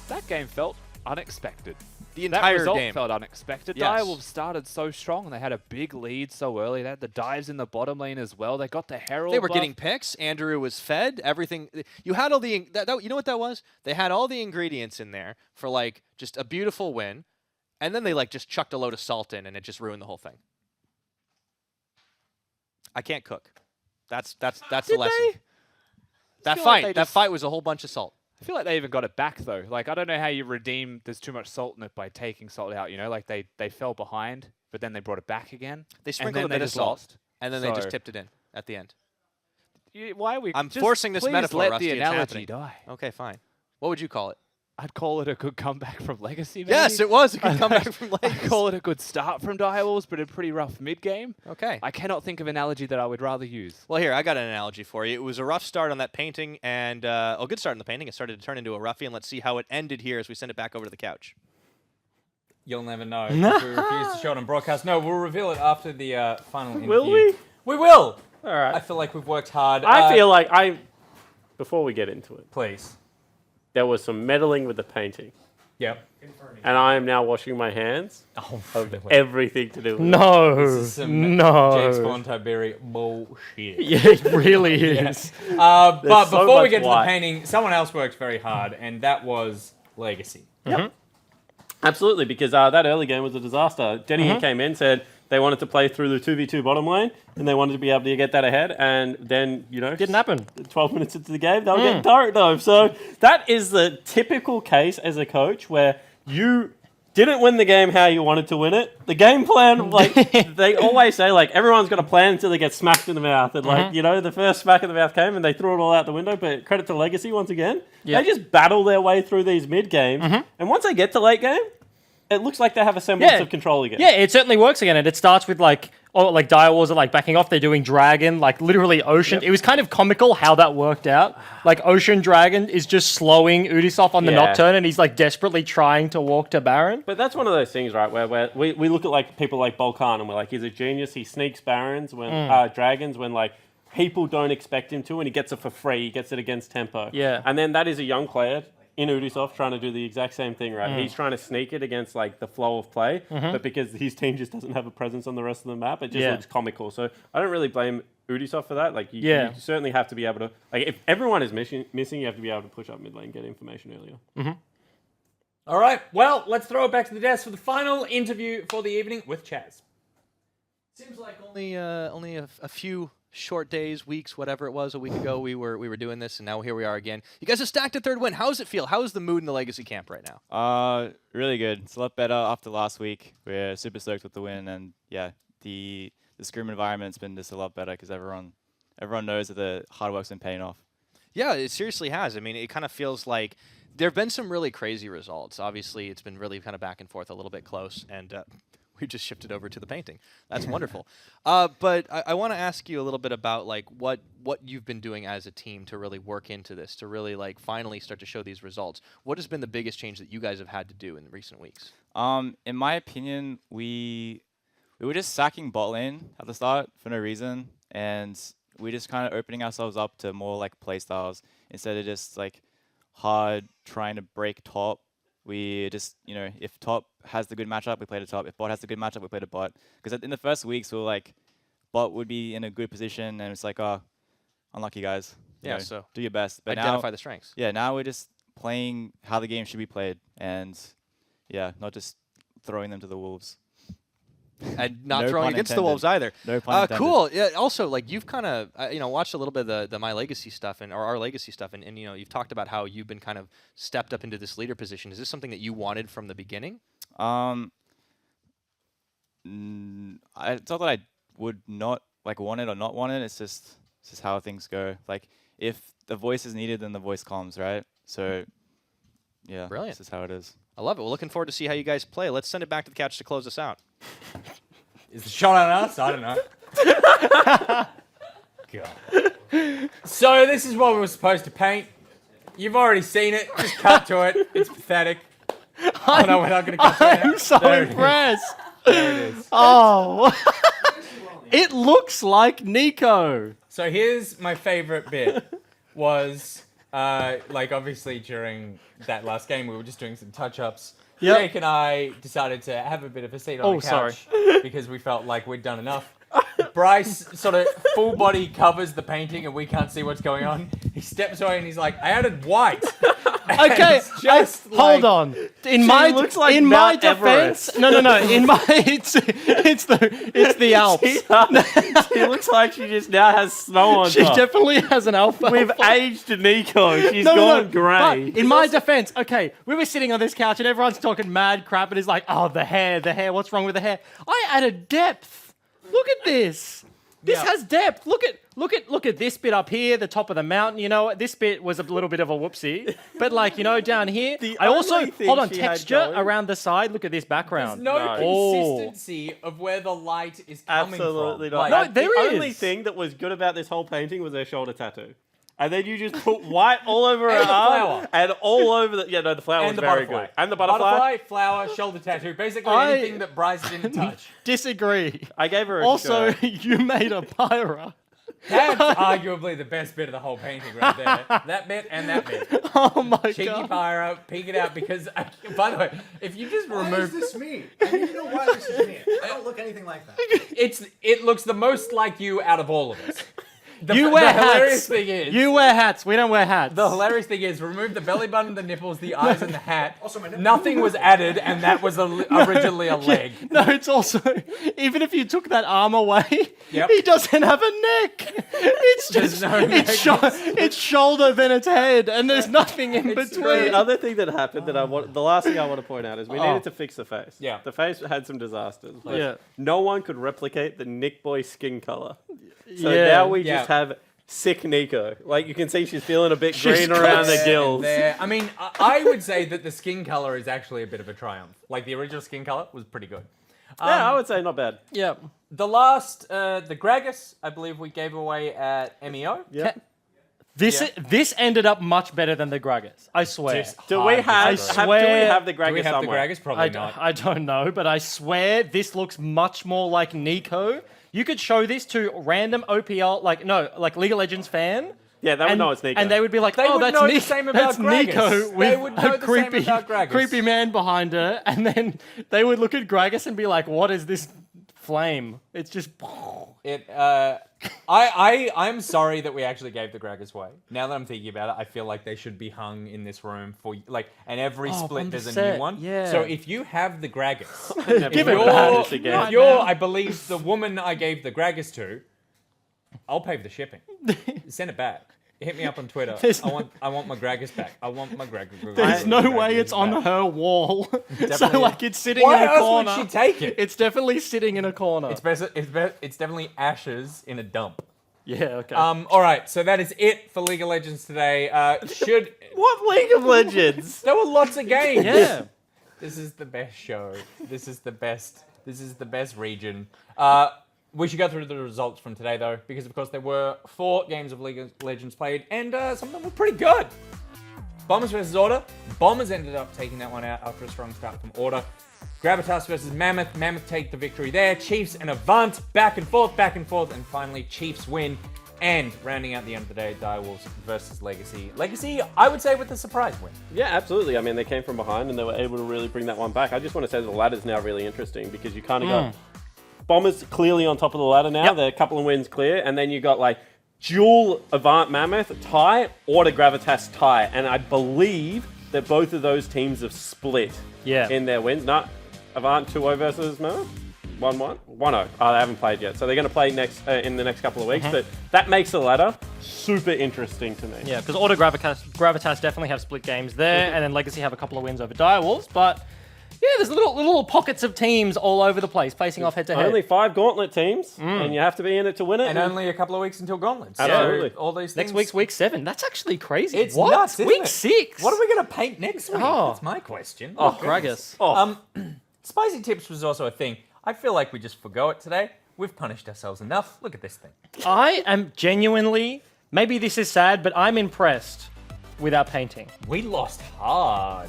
that game felt unexpected. The That entire result game. felt unexpected. Yes. Direwolves started so strong. They had a big lead so early. They had the dives in the bottom lane as well. They got the Herald They were buff. getting picks. Andrew was fed. Everything. You had all the. You know what that was? They had all the ingredients in there for like just a beautiful win, and then they like just chucked a load of salt in, and it just ruined the whole thing. I can't cook. That's the Did lesson. they? That feel like fight. they That just- fight was a whole bunch of salt. I feel like they even got it back, though. Like, I don't know how you redeem there's too much salt in it by taking salt out, you know? Like, they fell behind, but then they brought it back again. They and sprinkled then a they bit of just salt, lost. and then they just So- tipped it in at the end. Why are we... I'm just forcing this please metaphor, let Rusty. the It's analogy happening. die. Okay, fine. What would you call it? I'd call it a good comeback from Legacy, maybe? Yes, it was a good comeback from I'd Legacy. call it a good start from Direwolves, but a pretty rough mid-game. Okay. I cannot think of an analogy that I would rather use. Well, here, I got an analogy for you. It was a rough start on that painting, and a good start on the painting. It started to turn into a roughie, and let's see how it ended here as we send it back over to the couch. You'll never know. If we refuse to show it on broadcast. No, we'll reveal it after the final interview. Will we? We will. All right. I feel like we've worked hard. I feel like before we get into it, Please. there was some meddling with the painting. Yep. And I am now washing my hands Oh, of really? everything to do with it. No. This is some No. James Bond Tiberi bullshit. Yeah, it really is. But There's so before we much get to the white. painting, someone else worked very hard, and that was Legacy. Absolutely, because that early game was a disaster. Denny came in, said they wanted to play through the 2v2 bottom lane, and they wanted to be able to get that ahead, and then, Didn't happen. 12 minutes into the game, they were getting turret dove. So that is the typical case as a coach where you didn't win the game how you wanted to win it. The game plan, like, they always say, like, everyone's got a plan until they get smacked in the mouth. And, like, you know, the first smack in the mouth came and they threw it all out the window. But credit to Legacy once again. Yep. They just battle their way through these mid games. And once they get to late game, it looks like they have a semblance of control again. Yeah, it certainly works again. And it starts with like Direwolves are like backing off. They're doing Dragon, like literally Ocean. Yep. It was kind of comical how that worked out. Like Ocean Dragon is just slowing Ubisoft on the Yeah. Nocturne, and he's like desperately trying to walk to Baron. But that's one of those things, right, where we look at like people like Volcan and we're like, he's a genius. He sneaks Barons when dragons when like people don't expect him to, and he gets it for free. He gets it against tempo. Yeah. And then that is a young player in Ubisoft trying to do the exact same thing, right? He's trying to sneak it against like the flow of play, but because his team just doesn't have a presence on the rest of the map, it just looks comical. So I don't really blame Ubisoft for that. Like you certainly have to be able to, like if everyone is missing, you have to be able to push up mid lane, get information earlier. All right, well, let's throw it back to the desk for the final interview for the evening with Chaz. Seems like only a few short days, weeks, whatever it was, a week ago we were doing this, and now here we are again. You guys have stacked a third win. How does it feel? How is the mood in the Legacy camp right now? Really good. It's a lot better after last week. We're super stoked with the win, and yeah, the scrim environment's been just a lot better because everyone knows that the hard work's been paying off. Yeah, it seriously has. I mean, it kind of feels like there have been some really crazy results. Obviously, it's been really kind of back and forth, a little bit close, and we just shifted over to the painting. That's wonderful. But I want to ask you a little bit about like what you've been doing as a team to really work into this, to really like finally start to show these results. What has been the biggest change that you guys have had to do in recent weeks? In my opinion, we were just sacking bot lane at the start for no reason, and we're just kind of opening ourselves up to more like play styles instead of just like hard trying to break top. We just, you know, if top has the good matchup, we played a top. If bot has the good matchup, we played a bot. Because in the first weeks, we were like, bot would be in a good position, and it's like, oh, unlucky guys. You Yeah, know, so do your best. But identify now, the strengths. yeah, now we're just playing how the game should be played, and yeah, not just throwing them to the wolves. And not No throwing pun against the intended. wolves either. No pun intended. Cool. Yeah, also, like you've kind of watched a little bit of the My Legacy stuff or our Legacy stuff, and you know you've talked about how you've been kind of stepped up into this leader position. Is this something that you wanted from the beginning? I it's not that I would not like want it or not want it. It's just how things go. Like if the voice is needed, then the voice comes, right? So yeah, Brilliant. This is how it is. I love it. We're looking forward to see how you guys play. Let's send it back to the couch to close us out. Is the shot on us? I don't know. God. So this is what we were supposed to paint. You've already seen it. Just cut to it. It's pathetic. Oh no, we're not going to cut to it. I'm so There it is. impressed. There it is. Oh. It looks like Nico. So here's my favorite bit was like obviously during that last game we were just doing some touch-ups. Yep. Jake and I decided to have a bit of a seat on the sorry. couch because we felt like we'd done enough. Bryce sort of full body covers the painting and we can't see what's going on. He steps away and he's like, I added white. Okay, It's just hold like- on. In my looks like in my Mount defense, Everest. no. In my it's the Alps. She looks like she just now has snow on She top. definitely has an alpha. We've aged Nico. She's No, gone but grey. in my defense, okay, we were sitting on this couch and everyone's talking mad crap and it's like, oh, the hair, what's wrong with the hair? I added depth. Look at this. This Yeah. has depth. Look at this bit up here, the top of the mountain. You know, this bit was a little bit of a whoopsie, but like down here, I also only thing hold on she had texture going- around the side. Look at this There's background. no No. consistency of where the light is coming Absolutely from. not. No, And there the only is. thing that was good about this whole painting was her shoulder tattoo. And then you just put white all over her And the arm flower. and all over the... Yeah, no, the flower was And the very butterfly. good. And the butterfly. Flower, shoulder tattoo. Basically I- anything that Bryce didn't touch. Disagree. I gave her a Also, shirt. you made a pyra. That's arguably the best bit of the whole painting right there. That bit and that bit. Oh my Cheeky god. pyro, peek it out because, by the way, if you just Why is remove... this me? I need to know why this is me. I don't look anything like that. It looks the most like you out of all of us. You wear the hilarious hats. thing is... You wear hats. We don't wear hats. The hilarious thing is, remove the belly button, the nipples, the eyes, and the hat. Also, my nipple- Nothing was added, and that was originally a leg. No, it's also even if you took that arm away, Yep. he doesn't have a neck. It's There's just no neck. it's shoulder then it's head, and there's nothing in It's between. The other thing that happened that the last thing I want to point out is we needed to fix the face. Yeah. The face had some disasters. but Yeah. No one could replicate the Nick Boy skin color. So Yeah. now we Yeah. just have sick Nico. Like you can see she's feeling a bit She's green got around the There, gills. there. I mean, I would say that the skin color is actually a bit of a triumph. Like, the original skin color was pretty good. Yeah, I would say not bad. Yeah. The last, the Gragas, I believe we gave away at MEO. Yeah. This ended up much better than the Gragas. I swear. Do we have, disagree. do we swear- have the Gragas Do we have somewhere? the Gragas? Probably not. I don't know, but I swear this looks much more like Nico. You could show this to random OPL, like League of Legends fan. Yeah, they would And, know it's Nico. and they would be like, They "Oh, would that's know the Nico. same about That's Gragas. Nico They with would know a the same creepy, about Gragas." creepy man behind her." And then they would look at Gragas and be like, "What is this flame? It's just." I'm sorry that we actually gave the Gragas away. Now that I'm thinking about it, I feel like they should be hung in this room for and every split on the there's a set, new one. yeah. So if you have the Gragas, Give if it back again. if you're, I believe, the woman I gave the Gragas to, I'll pay for the shipping. Send it back. Hit me up on Twitter. I want my Gragas back. I want my Gragas. There's no way it's on back. her wall. so Definitely. like it's sitting Why in a else corner. would she take it? It's definitely sitting in a corner. It's definitely ashes in a dump. yeah. Okay. All right, so that is it for League of Legends today. What League of Legends? There were lots of games. yeah. This is the best show. This is the best region. We should go through the results from today, though, because, of course, there were 4 games of League of Legends played, and some of them were pretty good. Bombers versus Order. Bombers ended up taking that one out after a strong start from Order. Gravitas versus Mammoth. Mammoth take the victory there. Chiefs and Avant, back and forth, and finally Chiefs win. And rounding out the end of the day, Direwolves versus Legacy. Legacy, I would say, with the surprise win. Yeah, absolutely. I mean, they came from behind and they were able to really bring that one back. I just want to say the ladder's now really interesting because you kind of got Bombers clearly on top of the ladder now. Yep. They're a couple of wins clear. And then you got like dual Avant Mammoth tie, Order Gravitas tie. And I believe that both of those teams have split in their wins. Not Avant 2-0 versus Mammoth. 1-1? 1-0. Oh, they haven't played yet. So they're going to play next in the next couple of weeks. But that makes the ladder super interesting to me. Yeah, because Order Gravitas definitely have split games there, and then Legacy have a couple of wins over Direwolves. But yeah, there's little pockets of teams all over the place facing off head to head. Only 5 gauntlet teams, and you have to be in it to win it. And only a couple of weeks until Gauntlets. Absolutely. So all these Next things. week's week 7. That's actually crazy. It's what? nuts, isn't week it? 6. What are we going to paint next week? Oh. That's my question. Oh, Gragas. Oh, Spicy tips was also a thing. I feel like we just forgo it today. We've punished ourselves enough. Look at this thing. I am genuinely, maybe this is sad, but I'm impressed with our painting. We lost hard.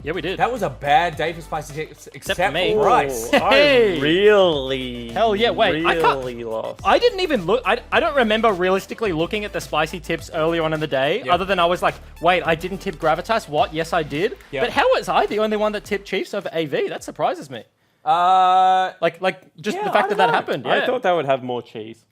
Yeah, we did. That was a bad day for spicy chips, except for me. for rice. Hey! I really, Hell yeah, wait, I can't- really lost. I didn't even look. I don't remember realistically looking at the spicy tips earlier on in the day, Yeah. other than I was like, wait, I didn't tip Gravitas. What? Yes, I did. Yeah. But how was I the only one that tipped Chiefs over AV? That surprises me. Like just Yeah, the I fact that don't that know. happened. Yeah. I thought they would have more cheese.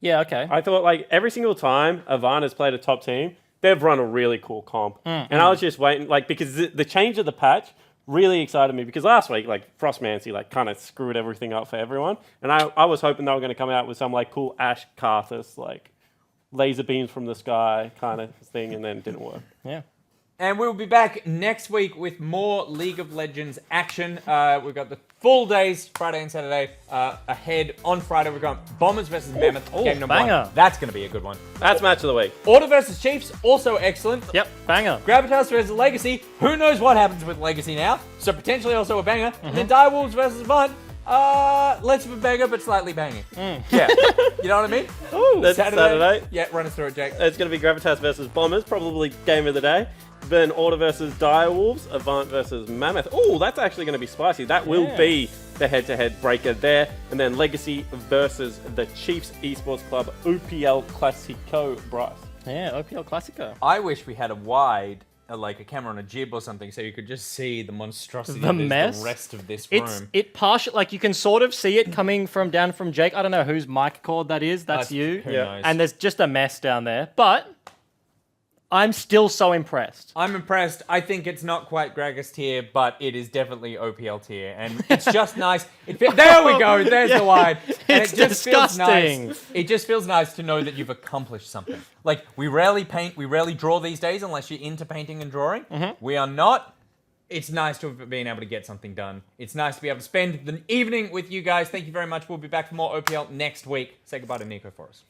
Yeah. Okay. I thought like every single time Ivan has played a top team, they've run a really cool comp. And I was just waiting, like, because the change of the patch really excited me, because last week, like, Frostmancy, like, kind of screwed everything up for everyone. And I was hoping they were going to come out with some, like, cool Ash Karthus, like, laser beams from the sky kind of thing, and then it didn't work. Yeah. And we'll be back next week with more League of Legends action. We've got the full days, Friday and Saturday, ahead. On Friday, we've got Bombers versus Mammoth, game number banger. 1. That's going to be a good one. That's match of the week. Order versus Chiefs, also excellent. Yep. Banger. Gravitas versus Legacy. Who knows what happens with Legacy now? So potentially also a banger. And then Direwolves versus Avant. Less of a banger, but slightly banging. Yeah. You know what I mean? Ooh, that's Saturday. Yeah, run us through it, Jake. It's going to be Gravitas versus Bombers, probably game of the day. Then Order versus Direwolves, Avant versus Mammoth. Oh, that's actually going to be spicy. That will be the head-to-head breaker there. And then Legacy versus the Chiefs Esports Club OPL Classico, Bryce. Yeah. OPL Classico. I wish we had a wide, like a camera on a jib or something, so you could just see the monstrosity The that is mess? the rest of this room. It partial, like you can sort of see it coming down from Jake. I don't know whose mic cord that is. That's you. Who knows? And there's just a mess down there. But I'm still so impressed. I'm impressed. I think it's not quite Gragas tier, but it is definitely OPL tier, and it's just nice. There we go. There's the wide. And It's it just feels disgusting. nice. It just feels nice to know that you've accomplished something. Like, we rarely paint, we rarely draw these days unless you're into painting and drawing. We are not. It's nice to have been able to get something done. It's nice to be able to spend the evening with you guys. Thank you very much. We'll be back for more OPL next week. Say goodbye to Nico for us.